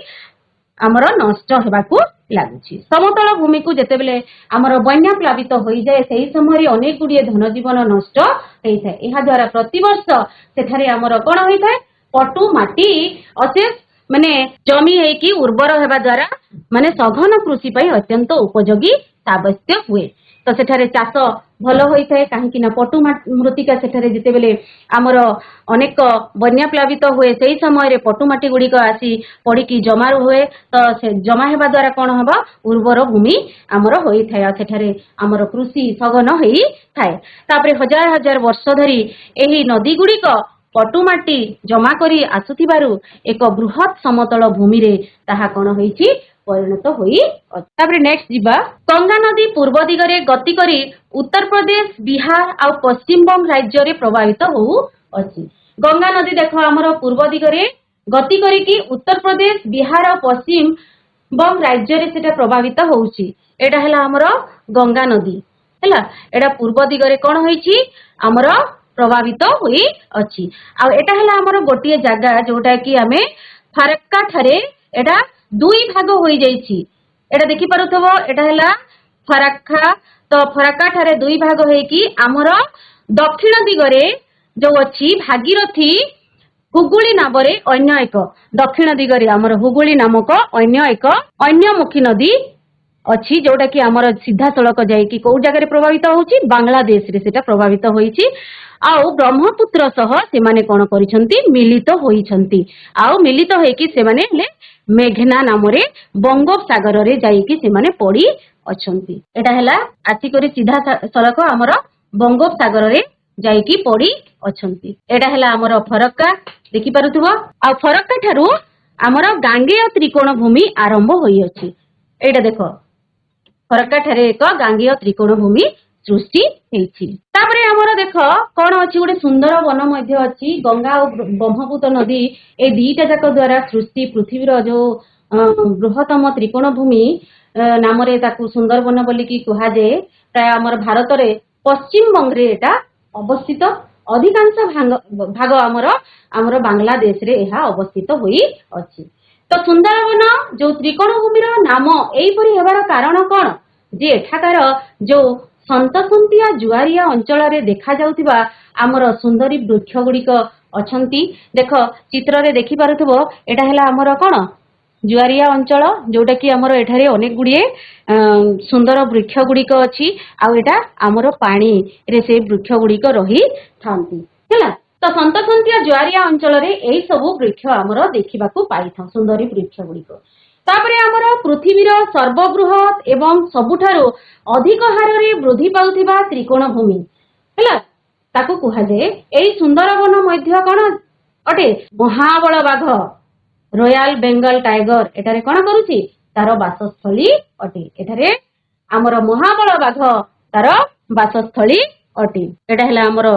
S1: ଆମର ନଷ୍ଟ ହେବାକୁ ଲାଗୁଛି। ସମତଳ ଭୂମିକୁ ଯେତେବେଳେ ଆମର ବନ୍ୟା ପ୍ଲାବିତ ହୋଇଯାଏ ସେହି ସମୟରେ ଅନେକ ଗୁଡ଼ିଏ ଧନ ଜୀବନ ନଷ୍ଟ ହେଇଥାଏ। ଏହା ଦ୍ୱାରା ପ୍ରତିବର୍ଷ ସେଠାରେ ଆମର କଣ ହୋଇଥାଏ, ପଟୁ ମାଟି ଅଶେଷ ଜମି ହେଇକି ଉର୍ବର ହେବା ଦ୍ୱାରା ସଘନ କୃଷି ପାଇଁ ଅତ୍ୟନ୍ତ ଉପଯୋଗୀ ସାବ୍ୟସ୍ତ ହୁଏ। ତ ସେଠାରେ ଚାଷ ଭଲ ହୋଇଥାଏ, କାହିଁକି ନା ପଟୁ ମୃତ୍ତିକା ସେଠାରେ ଯେତେବେଳେ ଆମର ଅନେକ ବନ୍ୟା ପ୍ଲାବିତ ହୁଏ ସେହି ସମୟରେ ପଟୁ ମାଟି ଗୁଡ଼ିକ ଆସି ପଡ଼ିକି ଜମା ହୁଏ। ତ ସେ ଜମା ହେବା ଦ୍ୱାରା କଣ ହବ, ଉର୍ବର ଭୂମି ଆମର ହୋଇଥାଏ ଆଉ ସେଠାରେ ଆମର କୃଷି ସଘନ ହେଇଥାଏ। ତାପରେ ହଜାର ହଜାର ବର୍ଷ ଧରି ଏହି ନଦୀ ଗୁଡ଼ିକ ପଟୁ ମାଟି ଜମା କରି ଆସୁଥିବାରୁ ଏକ ବୃହତ ସମତଳ ଭୂମିରେ ତାହା କଣ ହୋଇଛି, ପରିଣତ ହୋଇ ଅଛି। ତାପରେ ନେକ୍ସଟ ଯିବା, ଗଙ୍ଗା ନଦୀ ପୂର୍ବ ଦିଗରେ ଗତି କରି ଉତ୍ତରପ୍ରଦେଶ, ବିହାର ଆଉ ପଶ୍ଚିମବଙ୍ଗ ରାଜ୍ୟରେ ପ୍ରବାହିତ ହୋଉଅଛି। ଗଙ୍ଗା ନଦୀ ଦେଖ ଆମର ପୂର୍ବ ଦିଗରେ ଗତି କରିକି ଉତ୍ତରପ୍ରଦେଶ, ବିହାର ଆଉ ପଶ୍ଚିମବଙ୍ଗ ରାଜ୍ୟରେ ସେଟା ପ୍ରଭାବିତ ହଉଛି। ଏଟା ହେଲା ଆମର ଗଙ୍ଗା ନଦୀ ହେଲା। ଏଟା ପୂର୍ବ ଦିଗରେ କଣ ହୋଇଛି, ଆମର ପ୍ରଭାବିତ ହୋଇ ଅଛି। ଆଉ ଏଟା ହେଲା ଆମର ଗୋଟିଏ ଜାଗା ଯୋଉଟା କି ଆମେ ଫାରାକ୍କା ଠାରେ ଏଟା ଦୁଇ ଭାଗ ହୋଇଯାଇଛି। ଏଟା ଦେଖିପାରୁଥିବ, ଏଟା ହେଲା ଫରାକ୍କା। ତ ଫରାକ୍କା ଠାରେ ଦୁଇ ଭାଗ ହେଇକି ଆମର ଦକ୍ଷିଣ ଦିଗରେ ଯୋଉ ଅଛି ଭାଗୀରଥୀ ହୁଗୁଳି ନାମରେ ଅନ୍ୟ ଏକ, ଦକ୍ଷିଣ ଦିଗରେ ଆମର ହୁଗୁଳି ନାମକ ଅନ୍ୟ ଏକ ଅନ୍ୟମୁଖୀ ନଦୀ ଅଛି, ଯୋଉଟା କି ଆମର ସିଧାସଳଖ ଯାଇକି କୋଉ ଜାଗାରେ ପ୍ରଭାବିତ ହଉଛି, ବାଂଲାଦେଶରେ ସେଟା ପ୍ରଭାବିତ ହୋଇଛି। ଆଉ ବ୍ରହ୍ମପୁତ୍ର ସହ ସେମାନେ କଣ କରିଛନ୍ତି, ମିଳିତ ହୋଇଛନ୍ତି। ଆଉ ମିଳିତ ହେଇକି ସେମାନେ ହେଲେ ମେଘନା ନାମରେ ବଙ୍ଗୋପସାଗରରେ ଯାଇକି ସେମାନେ ପଡି ଅଛନ୍ତି। ଏଟା ହେଲା ଆସିକରି ସିଧାସଳଖ ଆମର ବଙ୍ଗୋପସାଗରରେ ଯାଇକି ପଡି ଅଛନ୍ତି। ଏଟା ହେଲା ଆମର ଫରକ୍କା, ଦେଖିପାରୁଥିବ। ଆଉ ଫରକ୍କା ଠାରୁ ଆମର ଗାଙ୍ଗେୟ ତ୍ରିକୋଣ ଭୂମି ଆରମ୍ଭ ହୋଇଅଛି। ଏଇଟା ଦେଖ, ଫରକ୍କା ଠାରେ ଏକ ଗାଙ୍ଗେୟ ତ୍ରିକୋଣ ଭୂମି ସୃଷ୍ଟି ହେଇଛି। ତାପରେ ଆମର ଦେଖ କଣ ଅଛି, ଗୋଟେ ସୁନ୍ଦର ବନ ମଧ୍ୟ ଅଛି। ଗଙ୍ଗା ଓ ବ୍ରହ୍ମପୁତ୍ର ନଦୀ ଏ ଦିଟା ଯାକ ଦ୍ୱାରା ସୃଷ୍ଟି ପୃଥିବୀର ଯୋଉ ବୃହତ୍ତମ ତ୍ରିକୋଣ ଭୂମି ନାମରେ ତାକୁ ସୁନ୍ଦରବନ ବୋଲିକି କୁହାଯାଏ। ପ୍ରାୟ ଆମର ଭାରତରେ ପଶ୍ଚିମବଙ୍ଗରେ ଏଟା ଅବସ୍ଥିତ। ଅଧିକାଂଶ ଭାଗ ଆମର ବାଂଲାଦେଶରେ ଏହା ଅବସ୍ଥିତ ହୋଇ ଅଛି। ତ ସୁନ୍ଦରବନ ଯୋଉ ତ୍ରିକୋଣ ଭୂମିର ନାମ ଏଇପରି ହେବାର କାରଣ କଣ, ଯେ ଏଠାକାର ଯୋଉ ସନ୍ତସନ୍ତିଆ ଜୁଆରିଆ ଅଞ୍ଚଳରେ ଦେଖାଯାଉଥିବା ଆମର ସୁନ୍ଦରୀ ବୃକ୍ଷ ଗୁଡ଼ିକ ଅଛନ୍ତି। ଦେଖ ଚିତ୍ରରେ ଦେଖିପାରୁଥିବ ଏଟା ହେଲା ଆମର କଣ ଜୁଆରିଆ ଅଞ୍ଚଳ, ଯୋଉଟା କି ଆମର ଏଠାରେ ଅନେକ ଗୁଡ଼ିଏ ସୁନ୍ଦର ବୃକ୍ଷ ଗୁଡ଼ିକ ଅଛି। ଆଉ ଏଟା ଆମର ପାଣିରେ ସେ ବୃକ୍ଷ ଗୁଡ଼ିକ ରହିଥାନ୍ତି ହେଲା। ତ ସନ୍ତସନ୍ତିଆ ଜୁଆରିଆ ଅଞ୍ଚଳରେ ଏଇ ସବୁ ବୃକ୍ଷ ଆମର ଦେଖିବାକୁ ପାଇଥାଉ, ସୁନ୍ଦରୀ ବୃକ୍ଷ ଗୁଡ଼ିକ। ତାପରେ ଆମର ପୃଥିବୀର ସର୍ବବୃହତ ଏବଂ ସବୁଠାରୁ ଅଧିକ ହାରରେ ବୃଦ୍ଧି ପାଉଥିବା ତ୍ରିକୋଣ ଭୂମି ହେଲା, ତାକୁ କୁହାଯାଏ। ଏଇ ସୁନ୍ଦରବନ ମଧ୍ୟ କଣ ଅଟେ? ମହାବଳ ବାଘ ରୟାଲ ବେଙ୍ଗଲ ଟାଇଗର ଏଠାରେ କଣ କରୁଛି? ତାର ବାସସ୍ଥଳୀ ଅଟେ। ଏଠାରେ ଆମର ମହାବଳ ବାଘ ତାର ବାସସ୍ଥଳୀ ଅଟେ। ଏଟା ହେଲା ଆମର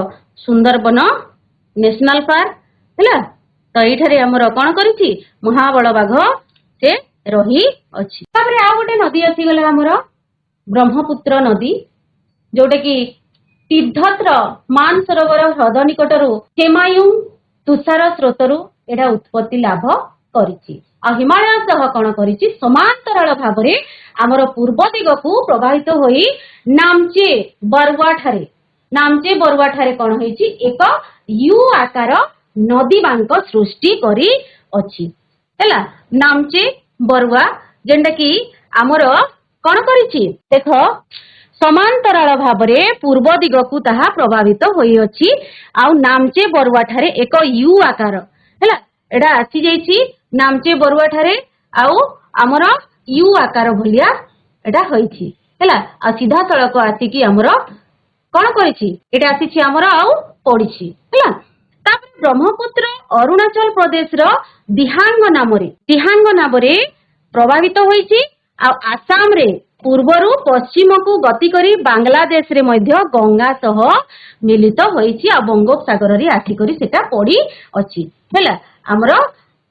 S1: ସୁନ୍ଦରବନ ନ୍ୟାସନାଲ ପାର୍କ ହେଲା। ତ ଏଇଠାରେ ଆମର କଣ କରିଛି? ମହାବଳ ବାଘ ସେ ରହି ଅଛି। ତାପରେ ଆଉ ଗୋଟେ ନଦୀ ଆସିଗଲା ଆମର ବ୍ରହ୍ମପୁତ୍ର ନଦୀ, ଯୋଉଟା କି ତିବ୍ଦତର ମାନସରୋବର ହ୍ରଦ ନିକଟରୁ ହେମାୟୁଂ ତୁଷାର ସ୍ରୋତରୁ ଏଟା ଉତ୍ପତ୍ତି ଲାଭ କରିଛି। ଆଉ ହିମାଳୟ ସହ କଣ କରିଛି? ସମାନ୍ତରାଳ ଭାବରେ ଆମର ପୂର୍ବ ଦିଗକୁ ପ୍ରବାହିତ ହୋଇ ନାମଚେ ବରୁଆ ଠାରେ କଣ ହେଇଛି? ଏକ ୟୁ ଆକାର ନଦୀ ବାଙ୍କ ସୃଷ୍ଟି କରି ଅଛି ହେଲା। ନାମଚେ ବରୁଆ ଯେନ୍ଟା କି ଆମର କଣ କରିଛି? ଦେଖ ସମାନ୍ତରାଳ ଭାବରେ ପୂର୍ବ ଦିଗକୁ ତାହା ପ୍ରଭାବିତ ହୋଇଅଛି। ଆଉ ନାମଚେ ବରୁଆ ଠାରେ ଏକ ୟୁ ଆକାର ହେଲା, ଏଟା ଆସିଯାଇଛି ନାମଚେ ବରୁଆ ଠାରେ। ଆଉ ଆମର ୟୁ ଆକାର ଭଳିଆ ଏଟା ହୋଇଛି ହେଲା। ଆଉ ସିଧାସଳଖ ଆସିକି ଆମର କଣ କରିଛି? ଏଟା ଆସିଛି ଆମର ଆଉ ପଡିଛି ହେଲା। ତାପରେ ବ୍ରହ୍ମପୁତ୍ର ଅରୁଣାଚଳ ପ୍ରଦେଶର ଦିହାଙ୍ଗ ନାମରେ ପ୍ରଭାବିତ ହୋଇଛି। ଆଉ ଆସାମରେ ପୂର୍ବରୁ ପଶ୍ଚିମକୁ ଗତି କରି ବାଂଲାଦେଶରେ ମଧ୍ୟ ଗଙ୍ଗା ସହ ମିଳିତ ହୋଇଛି। ଆଉ ବଙ୍ଗୋପସାଗରରେ ଆସିକରି ସେଟା ପଡି ଅଛି ହେଲା। ଆମର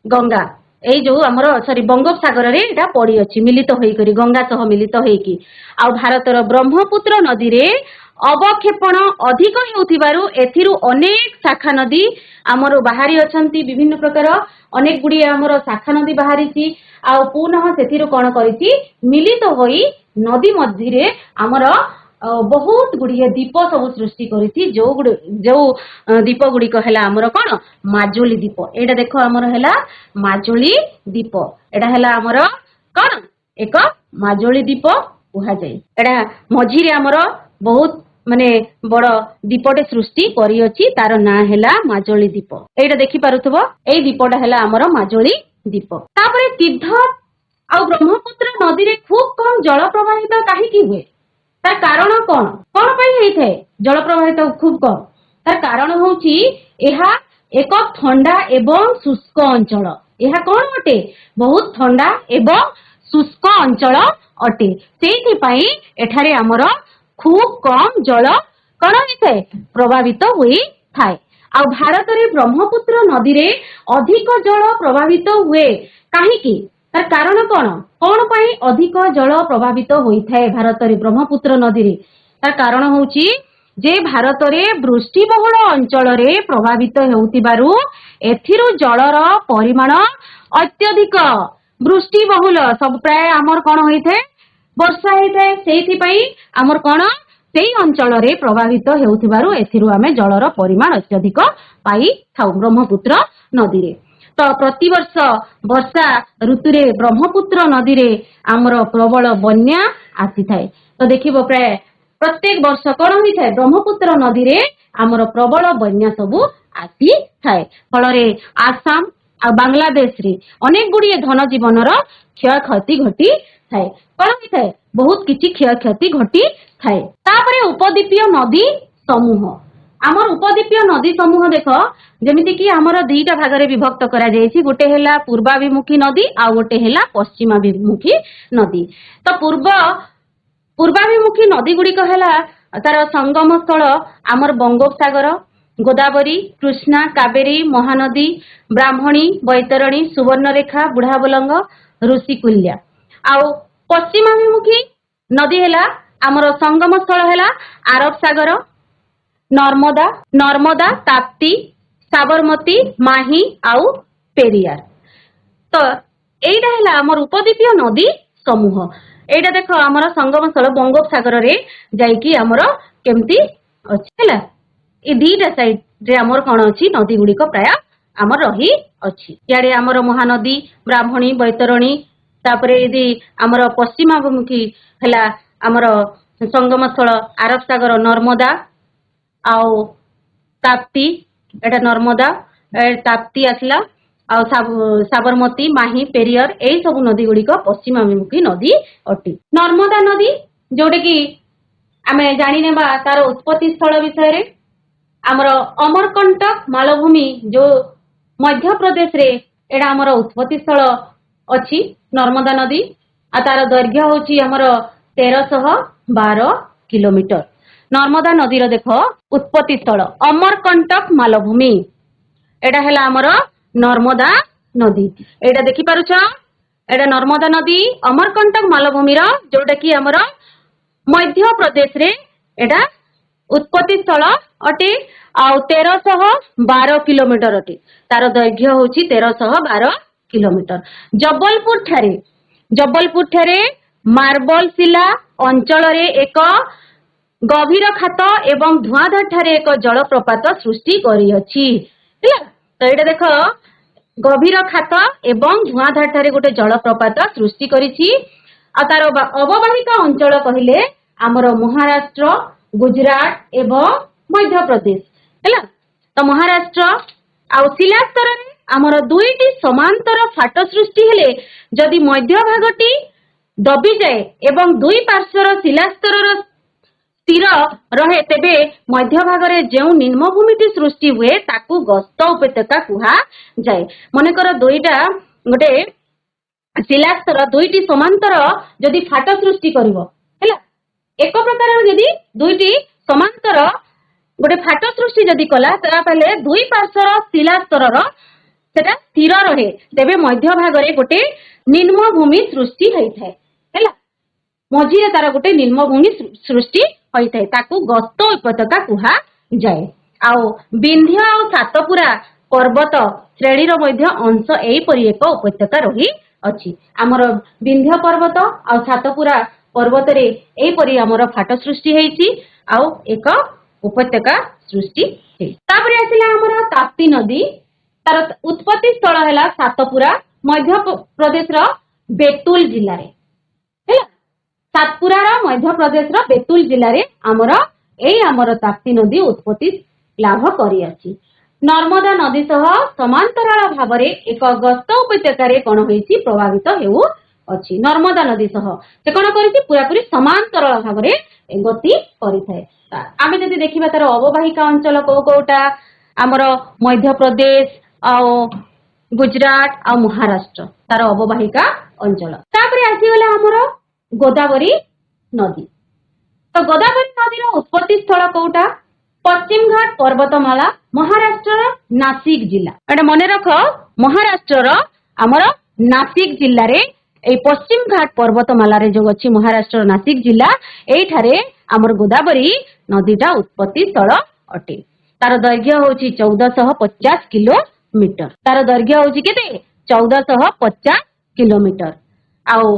S1: ଗଙ୍ଗା ଏଇ ଯୋଉ ଆମର ବଙ୍ଗୋପସାଗରରେ ଏଟା ପଡି ଅଛି ମିଳିତ ହୋଇକରି, ଗଙ୍ଗା ସହ ମିଳିତ ହେଇକି। ଆଉ ଭାରତର ବ୍ରହ୍ମପୁତ୍ର ନଦୀରେ ଅବକ୍ଷେପଣ ଅଧିକ ହେଉଥିବାରୁ ଏଥିରୁ ଅନେକ ଶାଖା ନଦୀ ଆମର ବାହାରି ଅଛନ୍ତି। ବିଭିନ୍ନ ପ୍ରକାର ଅନେକ ଗୁଡିଏ ଆମର ଶାଖା ନଦୀ ବାହାରିଛି। ଆଉ ପୁନଃ ସେଥିରୁ କଣ କରିଛି? ମିଳିତ ହୋଇ ନଦୀ ମଧ୍ୟରେ ଆମର ବହୁତ ଗୁଡିଏ ଦ୍ୱୀପ ସବୁ ସୃଷ୍ଟି କରିଛି। ଯୋଉ ଦ୍ୱୀପ ଗୁଡିକ ହେଲା ଆମର କଣ? মাজুলী ଦ୍ୱୀପ। ଏଇଟା ଦେଖ ଆମର ହେଲା মাজুলী ଦ୍ୱୀପ। ଏଟା ହେଲା ଆମର କଣ? ଏକ মাজুলী ଦ୍ୱୀପ କୁହାଯାଏ। ଏଟା ମଝିରେ ଆମର ବହୁତ ମାନେ ବଡ ଦ୍ୱୀପଟେ ସୃଷ୍ଟି କରିଅଛି, ତାର ନାଁ ହେଲା মাজুলী ଦ୍ୱୀପ। ଏଇଟା ଦେଖିପାରୁଥିବ, ଏଇ ଦ୍ୱୀପଟା ହେଲା ଆମର মাজুলী ଦ୍ୱୀପ। ତାପରେ ତିବ୍ଦତ ଆଉ ବ୍ରହ୍ମପୁତ୍ର ନଦୀରେ ଖୁବ କମ ଜଳ ପ୍ରବାହିତ କାହିଁକି ହୁଏ? ତାର କାରଣ କଣ? କଣ ପାଇଁ ହେଇଥାଏ ଜଳ ପ୍ରବାହିତ ଖୁବ କମ? ତାର କାରଣ ହଉଛି ଏହା ଏକ ଥଣ୍ଡା ଏବଂ ଶୁଷ୍କ ଅଞ୍ଚଳ। ଏହା କଣ ଅଟେ? ବହୁତ ଥଣ୍ଡା ଏବଂ ଶୁଷ୍କ ଅଞ୍ଚଳ ଅଟେ। ସେଇଥିପାଇଁ ଏଠାରେ ଆମର ଖୁବ କମ ଜଳ କଣ ହେଇଥାଏ? ପ୍ରଭାବିତ ହୋଇଥାଏ। ଆଉ ଭାରତରେ ବ୍ରହ୍ମପୁତ୍ର ନଦୀରେ ଅଧିକ ଜଳ ପ୍ରଭାବିତ ହୁଏ କାହିଁକି? ତାର କାରଣ କଣ? କଣ ପାଇଁ ଅଧିକ ଜଳ ପ୍ରଭାବିତ ହୋଇଥାଏ ଭାରତରେ ବ୍ରହ୍ମପୁତ୍ର ନଦୀରେ? ତାର କାରଣ ହଉଛି ଯେ ଭାରତରେ ବୃଷ୍ଟିବହୁଳ ଅଞ୍ଚଳରେ ପ୍ରଭାବିତ ହେଉଥିବାରୁ ଏଥିରୁ ଜଳର ପରିମାଣ ଅତ୍ୟଧିକ। ବୃଷ୍ଟିବହୁଳ ସବୁ ପ୍ରାୟ ଆମର କଣ ହୋଇଥାଏ? ବର୍ଷା ହେଇଥାଏ। ସେଇଥିପାଇଁ ଆମର କଣ? ସେଇ ଅଞ୍ଚଳରେ ପ୍ରଭାବିତ ହେଉଥିବାରୁ ଏଥିରୁ ଆମେ ଜଳର ପରିମାଣ ଅତ୍ୟଧିକ ପାଇଥାଉ ବ୍ରହ୍ମପୁତ୍ର ନଦୀରେ। ତ ପ୍ରତିବର୍ଷ ବର୍ଷା ଋତୁରେ ବ୍ରହ୍ମପୁତ୍ର ନଦୀରେ ଆମର ପ୍ରବଳ ବନ୍ୟା ଆସିଥାଏ। ତ ଦେଖିବ ପ୍ରାୟ ପ୍ରତ୍ୟେକ ବର୍ଷ କଣ ହୋଇଥାଏ? ବ୍ରହ୍ମପୁତ୍ର ନଦୀରେ ଆମର ପ୍ରବଳ ବନ୍ୟା ସବୁ ଆସିଥାଏ। ଫଳରେ ଆସାମ ଆଉ ବାଂଲାଦେଶରେ ଅନେକ ଗୁଡିଏ ଧନ ଜୀବନର କ୍ଷୟକ୍ଷତି ଘଟିଥାଏ। କଣ ହୋଇଥାଏ? ବହୁତ କିଛି କ୍ଷୟକ୍ଷତି ଘଟିଥାଏ। ତାପରେ ଉପଦ୍ୱୀପୀୟ ନଦୀ ସମୂହ। ଆମର ଉପଦ୍ୱୀପୀୟ ନଦୀ ସମୂହ ଦେଖ, ଯେମିତି କି ଆମର ଦିଟା ଭାଗରେ ବିଭକ୍ତ କରାଯାଇଛି। ଗୋଟେ ହେଲା ପୂର୍ବାଭିମୁଖୀ ନଦୀ, ଆଉ ଗୋଟେ ହେଲା ପଶ୍ଚିମାଭିମୁଖୀ ନଦୀ। ତ ପୂର୍ବାଭିମୁଖୀ ନଦୀ ଗୁଡିକ ହେଲା ତାର ସଙ୍ଗମ ସ୍ଥଳ ଆମର ବଙ୍ଗୋପସାଗର, ଗୋଦାବରୀ, କୃଷ୍ଣା, କାବେରୀ, ମହାନଦୀ, ବ୍ରାହ୍ମଣୀ, ବୈତରଣୀ, ସୁବର୍ଣ୍ଣରେଖା, ବୁଢାବଲଙ୍ଗ, ଋଷିକୁଲ୍ୟା। ଆଉ ପଶ୍ଚିମାଭିମୁଖୀ ନଦୀ ହେଲା ଆମର ସଙ୍ଗମ ସ୍ଥଳ ହେଲା ଆରବ ସାଗର, ନର୍ମଦା, ତାପ୍ତି, ସାବରମତୀ, ମାହି ଆଉ ପେରିୟାର। ତ ଏଇଟା ହେଲା ଆମର ଉପଦ୍ୱୀପୀୟ ନଦୀ ସମୂହ। एटा देख आमर संगम स्थल बंगोपसागर रे जाइकी आमर केमती अछि हैला ए दीटा साइड रे आमर कोन अछि नदी गुडी को प्राय आमर रही अछि याडे आमर महानदी ब्राह्मणी बैतरणी तापरे यदि आमर पश्चिमाभिमुखी हैला आमर संगम स्थल आरब सागर नर्मदा आउ ताप्ती एटा नर्मदा ताप्ती आसला आ साबरमती माही पेरियर एई सब नदी गुडी को पश्चिमाभिमुखी नदी अटी नर्मदा नदी जोटे कि आमे जानि नेबा तार उत्पत्ति स्थल विषय रे आमर अमरकंटक मालभूमि जो मध्य प्रदेश रे एडा आमर उत्पत्ति स्थल अछि नर्मदा नदी आ तार दैर्घ्य होची आमर 1312 किलोमीटर नर्मदा नदी रो देखो उत्पत्ति स्थल अमरकंटक मालभूमि एडा हैला आमर नर्मदा नदी एडा देखि पारुछ एडा नर्मदा नदी अमरकंटक मालभूमि रो जोटा कि आमर मध्य प्रदेश रे एडा उत्पत्ति स्थल अटे आ 1312 किलोमीटर अटे तार दैर्घ्य होची 1312 किलोमीटर जबलपुर ठारे मार्बल शिला अंचल रे एक गभीर खात एवं धुआंधार ठारे एक जलप्रपात सृष्टि करी अछि हैला तो एटा देखो गभीर खात एवं धुआंधार ठारे गोटे जलप्रपात सृष्टि करिछि आ तार अवबाहिका अंचल कहिले आमर महाराष्ट्र गुजरात एवं मध्य प्रदेश हैला तो महाराष्ट्र आ शिलास्तर रे आमर दुईटी समांतर फाट सृष्टि हेले जदि मध्य भागटी दबी जाए एवं दुई पार्श्वर शिलास्तर स्थिर रहे तेबे मध्य भागरे जेउ निम्न भूमिटी सृष्टि हुए ताकू गस्त उपत्यका कुहा जाए मनेकर दुईटा गोटे शिलास्तर दुईटी समांतर जदि फाट सृष्टि करिवो हैला एक प्रकार जदि दुईटी समांतर गोटे फाट सृष्टि जदि कला ताले दुई पार्श्वर शिलास्तर सेटा स्थिर रहे तेबे मध्य भागरे गोटे निम्न भूमि सृष्टि होइथाय हैला मझिरे तार गोटे निम्न भूमि सृष्टि होइथाय ताकू गस्त उपत्यका कुहा जाए आउ विंध्य आ सातपुरा पर्वत श्रेणी रो मध्य अंश एई परि एक उपत्यका रही अछि हमर विंध्य पर्वत आ सातपुरा पर्वत रे एई परि हमर फाट सृष्टि हेछि आउ एक उपत्यका सृष्टि हे तापरे आसिला हमर ताप्ती नदी तार उत्पत्ति स्थल हैला सातपुरा मध्य प्रदेश रो बेतुल जिल्ला रे हैला सातपुरा रो मध्य प्रदेश रो बेतुल जिल्ला रे हमर ताप्ती नदी उत्पत्ति लाभ करी अछि नर्मदा नदी सह समांतराल भाबरे एक गस्त उपत्यका रे कोन होईछि प्रभावित हेउ अछि नर्मदा नदी सह से कोन करिछि पूरा पूरी समांतराल भाबरे गति करिथाय आमे जदि देखिबा तार अवबाहिका अंचल कोटा हमर मध्य प्रदेश आ गुजरात आ महाराष्ट्र तार अवबाहिका अंचल तापरे आसी गला हमर गोदावरी नदी तो गोदावरी नदी रो उत्पत्ति स्थल कोटा पश्चिम घाट पर्वतमाला महाराष्ट्र नासिक जिला एटा मने रख महाराष्ट्र हमर नासिक जिल्ला रे ए पश्चिम घाट पर्वतमाला रे जो अछि महाराष्ट्र नासिक जिला एई ठारे हमर गोदावरी नदीटा उत्पत्ति स्थल अटे तार दैर्घ्य होची 1450 किलोमीटर तार दैर्घ्य होची केते 1450 किलोमीटर आउ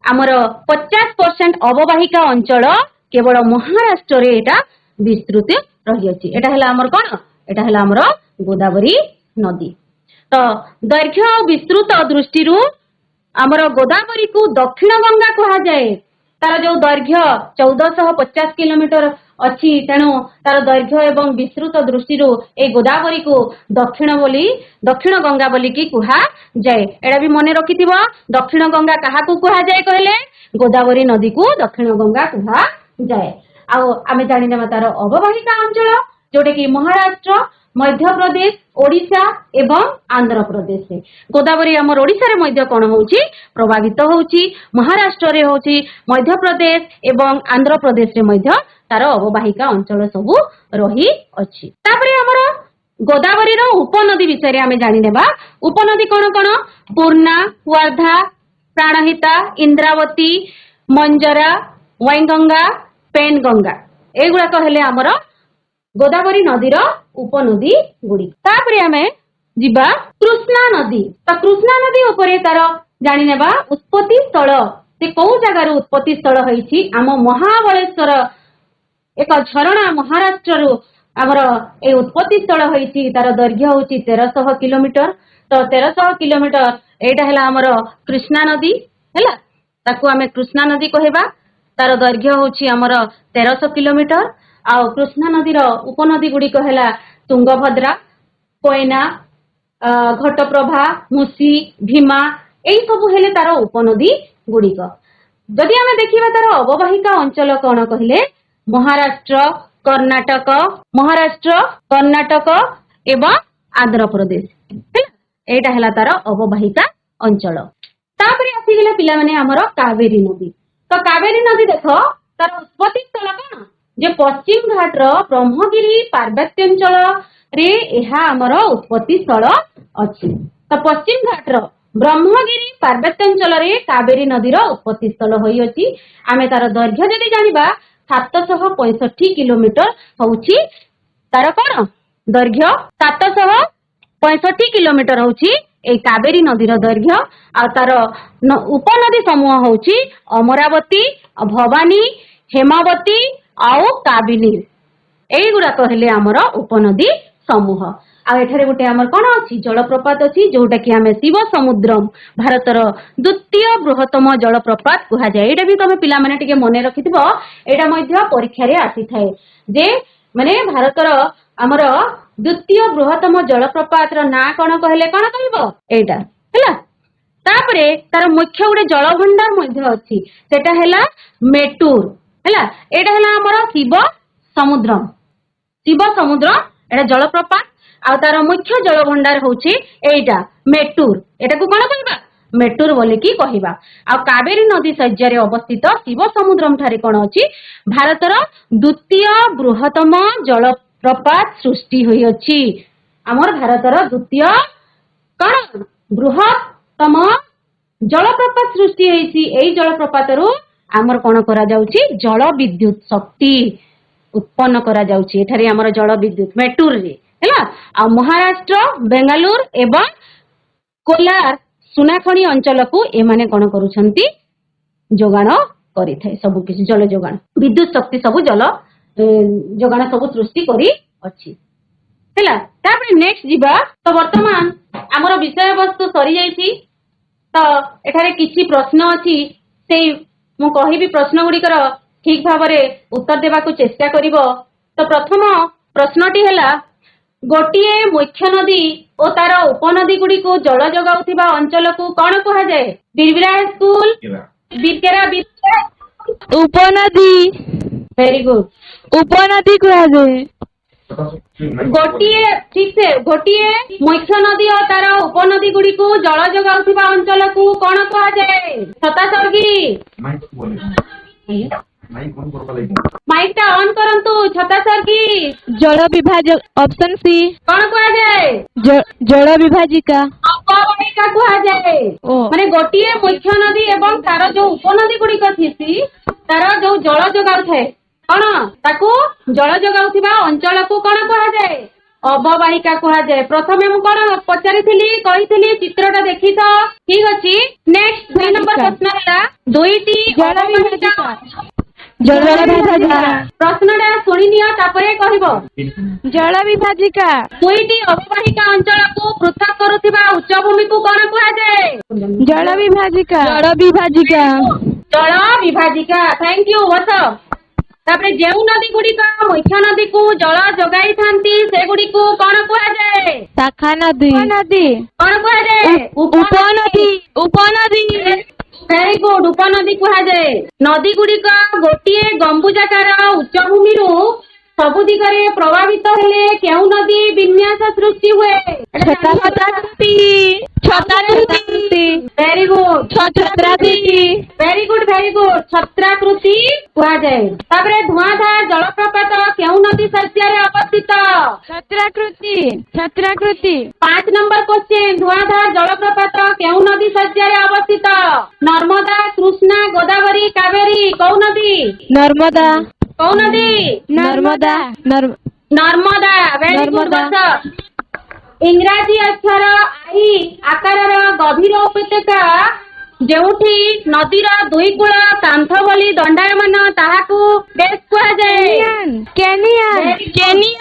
S1: हमर 50% अवबाहिका अंचल केवल महाराष्ट्र रे एटा विस्तृत रही अछि एटा हला हमर कोन एटा हला हमर गोदावरी नदी तो दैर्घ्य विस्तृत दृष्टि रु हमर गोदावरी को दक्षिण गंगा कहा जाए तार जो दैर्घ्य 1450 किलोमीटर अछि तेणु तार दैर्घ्य एवं विस्तृत दृष्टि रु ए गोदावरी को दक्षिण गंगा बोली की कुहा जाए एडा भी मने रखिथिबो दक्षिण गंगा काहा को कुहा जाए कहले गोदावरी नदी को दक्षिण गंगा कुहा जाए आउ आमे जानि नेबा तार अवबाहिका अंचल जोटे कि महाराष्ट्र मध्य प्रदेश ओडिशा एवं आंध्र प्रदेश रे गोदावरी हमर ओडिशा रे मध्य कोन होउची प्रभावित होउची महाराष्ट्र रे होउची मध्य प्रदेश एवं आंध्र प्रदेश रे मध्य तार अवबाहिका अंचल सब रही अछि तापरे हमर गोदावरी रो उपनदी विषय रे आमे जानि नेबा उपनदी कोन कोन पूर्णा वर्धा प्राणहिता इंद्रावती मंजरा वैंगंगा पेनगंगा एगुडा कहले हमर गोदावरी नदी रो उपनदी गुडी तापरे हमें जिबा कृष्णा नदी तो कृष्णा नदी ऊपर तार जानि नेबा उत्पत्ति स्थल से कौ जगार उत्पत्ति स्थल होईछि आम महाबलेश्वर एक झरणा महाराष्ट्र आमर ए उत्पत्ति स्थल होईछि तार दैर्घ्य होछि 1300 किलोमीटर। तो 1300 किलोमीटर एटा हैला आमर कृष्णा नदी हैला ताकू आमे कृष्णा नदी कहबा। तार दैर्घ्य होछि आमर 1300 किलोमीटर। आ कृष्णा नदीर उपनदी गुडी कहला तुंगभद्रा, कोयना, घटप्रभा, मुसी, भीमा एई सबु हेले तार उपनदी गुडीक। जदि आमे देखिबा तार अववाहिका अंचल कोन कहले महाराष्ट्र, कर्णाटक एवं आंध्र प्रदेश एटा हैला तार अववाहिका अंचल। तापरे आसी गेले पिला माने हमर कावेरी नदी। तो कावेरी नदी देखो तार उत्पत्ति स्थल कोन जे पश्चिम घाट रो ब्रह्मगिरी पार्वत्यांचल रे एहा हमर उत्पत्ति स्थल अछि। तो पश्चिम घाट रो ब्रह्मगिरी पार्वत्यांचल रे कावेरी नदी रो उत्पत्ति स्थल होई अछि। आमे तार दैर्घ्य जदि जानिबा 765 किलोमीटर होउछि तार कोन दैर्घ्य 765 किलोमीटर होउछि ए कावेरी नदी रो दैर्घ्य। आ तार उपनदी समूह होउछि अमरावती, भवानी, हेमावती आउ काबिनी एई गुडा कहले हमर उपनदी समूह। आ एठारे गुटे हमर कोन अछि जलप्रपात अछि जोटा कि हमें शिव समुद्रम भारतर द्वितीय बृहत्तम जलप्रपात कुहा जाय। एटा भी तमे पिला माने टिके मने रखिथिबो एटा मध्य परीक्षा रे आसी थाए जे माने भारतर हमर द्वितीय बृहत्तम जलप्रपात रो ना कोन कहले कोन कहबो एटा हैला। तापरे तार मुख्य गुटे जलभंडार मध्य अछि सेटा हैला मेटूर हैला। एटा हैला हमर शिव समुद्र एटा जलप्रपात। आ तार मुख्य जलभंडार होछि एटा मेटूर। एटा को कोन कहबा मेटूर बोले की कहबा। आ कावेरी नदी सज्जारे अवस्थित शिव समुद्रम ठारे कोन अछि भारतर द्वितीय बृहत्तम जलप्रपात सृष्टि होई अछि। हमर भारतर द्वितीय कोन बृहत्तम जलप्रपात सृष्टि होईछि। एई जलप्रपात रु हमर कोन करा जाउछि जल विद्युत शक्ति उत्पन्न करा जाउछि। एठारे हमर जल विद्युत मेटूर रे हैला। आ महाराष्ट्र, बेंगालुरु एवं कोलार सुनाखणी अंचल को एमाने कोन करूछंती जोगाण करिथाय। सब किछि जल जोगाण विद्युत शक्ति सब जल जोगाण सब सृष्टि करी अछि हैला। तापर नेक्स्ट जिबा। तो वर्तमान हमर विषय वस्तु सरी जाईछि। तो एठारे किछि प्रश्न अछि सेई मु कहिबी प्रश्न गुडीकर ठीक भाबरे उत्तर देबा को चेष्टा करिवो। तो प्रथम प्रश्नटी हैला गोटिए मुख्य नदी और तार उपनदी गुडी को जल जगाउथिबा अंचल को कोन कहा जाय। बिरबिरा स्कूल बिरकेरा
S2: उपनदी।
S1: वेरी गुड
S2: उपनदी कहा जाए।
S1: गोटिए ठीक से गोटिए मुख्य नदी और तार उपनदी गुडी को जल जगाउथिबा अंचल को कोन कहा जाय। सता सर्गी माइक टा ऑन करंतु छता सर्गी।
S2: जल विभाजक ऑप्शन सी
S1: कोन कहा जाय
S2: जल विभाजिका
S1: अववाहिका कहा जाए। माने गोटिए मुख्य नदी एवं तार जो उपनदी गुडी कथिसी तार जो जल जगाउ थाए कोन ताकू जल जगाउथिबा अंचल को कोन कहा जाए अववाहिका कहा जाए। प्रथमे मु कोन पचारिथिली कहिथिली चित्रटा देखि तो ठीक अछि। नेक्स्ट 2 नंबर प्रश्न हैला दुईटी अववाहिका
S2: जल विभाजिका
S1: प्रश्नटा सुनि नियो तापरे कहिबो।
S2: जल विभाजिका
S1: दुईटी अववाहिका अंचल को पृथक करुथिबा उच्चभूमि को कोन कहा जाए
S2: जल विभाजिका। जल विभाजिका
S1: जल विभाजिका। थैंक यू बस। तापरे जेउ नदी गुडी का मुख्य नदी को जल जगाई थांती से गुडी को कोन कहा जाए
S2: शाखा नदी। नदी
S1: कोन कहा जाए
S2: उपनदी। उपनदी
S1: वेरी गुड उपनदी कहा जाए। नदी गुडी का गोटिए गंबुजाकार उच्चभूमि रु सबु दिगरे प्रभावित हेले केउ नदी विन्यास सृष्टि हुए
S2: छत्राकृति। छत्राकृति
S1: वेरी गुड
S2: छत्राकृति
S1: वेरी गुड छत्राकृति कहा जाए। तापरे धुआंधार जलप्रपात केउ नदी सस्यारे अवस्थित
S2: छत्राकृति। छत्राकृति
S1: 5 नंबर क्वेश्चन धुआंधार जलप्रपात केउ नदी सस्यारे अवस्थित नर्मदा, कृष्णा, गोदावरी, कावेरी कौ नदी
S2: नर्मदा।
S1: कौ नदी
S2: नर्मदा।
S1: नर्मदा वेरी गुड बस। इंग्राजी अक्षर आई आकार गभीर उपत्यका ଯେଉଁଠି ନଦୀର ଦୁଇ କୂଳ କାନ୍ଥ ଭଳି ଦଣ୍ଡାୟମାନ ତାହାକୁ ବେଶ କୁହାଯାଏ।
S2: Canyon.
S1: Very
S2: Canyon.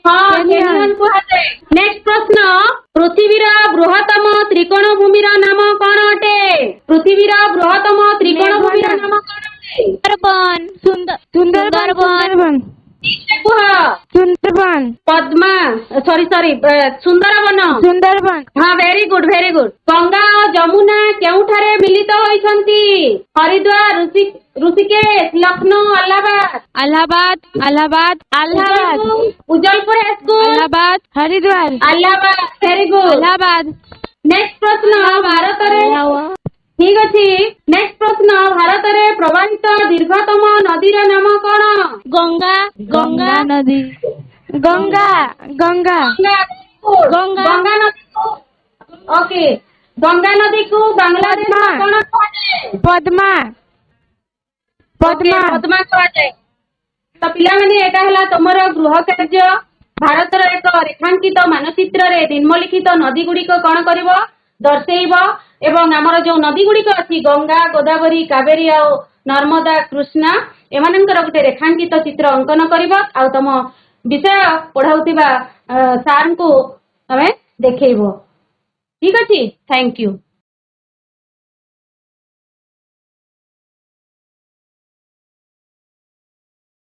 S1: ହଁ କେନିୟନ କୁହାଯାଏ। ନେକ୍ସଟ ପ୍ରଶ୍ନ, ପୃଥିବୀର ବୃହତ୍ତମ ତ୍ରିକୋଣ ଭୂମିର ନାମ କଣ ଅଟେ? ପୃଥିବୀର ବୃହତ୍ତମ ତ୍ରିକୋଣ ଭୂମିର ନାମ କଣ ଅଟେ?
S2: Sundarban.
S1: ଠିକସେ କୁହ।
S2: Sundarban.
S1: Padma sorry Sundarban.
S2: Sundarban.
S1: ହଁ very good very good. Ganga ଓ ଯମୁନା କେଉଁଠାରେ ମିଳିତ ହୋଇଛନ୍ତି? Haridwar, Rishikesh, Lucknow, Allahabad.
S2: Allahabad.
S1: Ujalpur high school.
S2: Allahabad. Haridwar.
S1: Allahabad very good.
S2: Allahabad.
S1: Next ପ୍ରଶ୍ନ, ଭାରତରେ ଠିକ ଅଛି। ନେକ୍ସଟ ପ୍ରଶ୍ନ, ଭାରତରେ ପ୍ରବାହିତ ଦୀର୍ଘତମ ନଦୀର ନାମ କଣ?
S2: Ganga Nadi. Ganga.
S1: ଗଙ୍ଗା ନଦୀକୁ ଓକେ ଗଙ୍ଗା ନଦୀକୁ ବାଂଲାଦେଶ କଣ କୁହାଯାଏ?
S2: Padma.
S1: ଓକେ, ପଦ୍ମା କୁହାଯାଏ। ତ ପିଲାମାନେ ଏଇଟା ହେଲା ତମର ଗୃହ କାର୍ଯ୍ୟ। ଭାରତର ଏକ ରେଖାଙ୍କିତ ମାନଚିତ୍ରରେ ନିମ୍ନଲିଖିତ ନଦୀ ଗୁଡିକ କଣ କରିବ? ଦର୍ଶେଇବ। ଏବଂ ଆମର ଯୋଉ ନଦୀ ଗୁଡିକ ଅଛି ଗଙ୍ଗା, ଗୋଦାବରୀ, କାବେରୀ ଆଉ ନର୍ମଦା, କୃଷ୍ଣା, ଏମାନଙ୍କର ଗୋଟେ ରେଖାଙ୍କିତ ଚିତ୍ର ଅଙ୍କନ କରିବ। ଆଉ ତମ ବିଷୟ ପଢାଉଥିବା ସାରଙ୍କୁ ତମେ ଦେଖେଇବ। ଠିକ ଅଛି, ଥ୍ୟାଙ୍କ ୟୁ।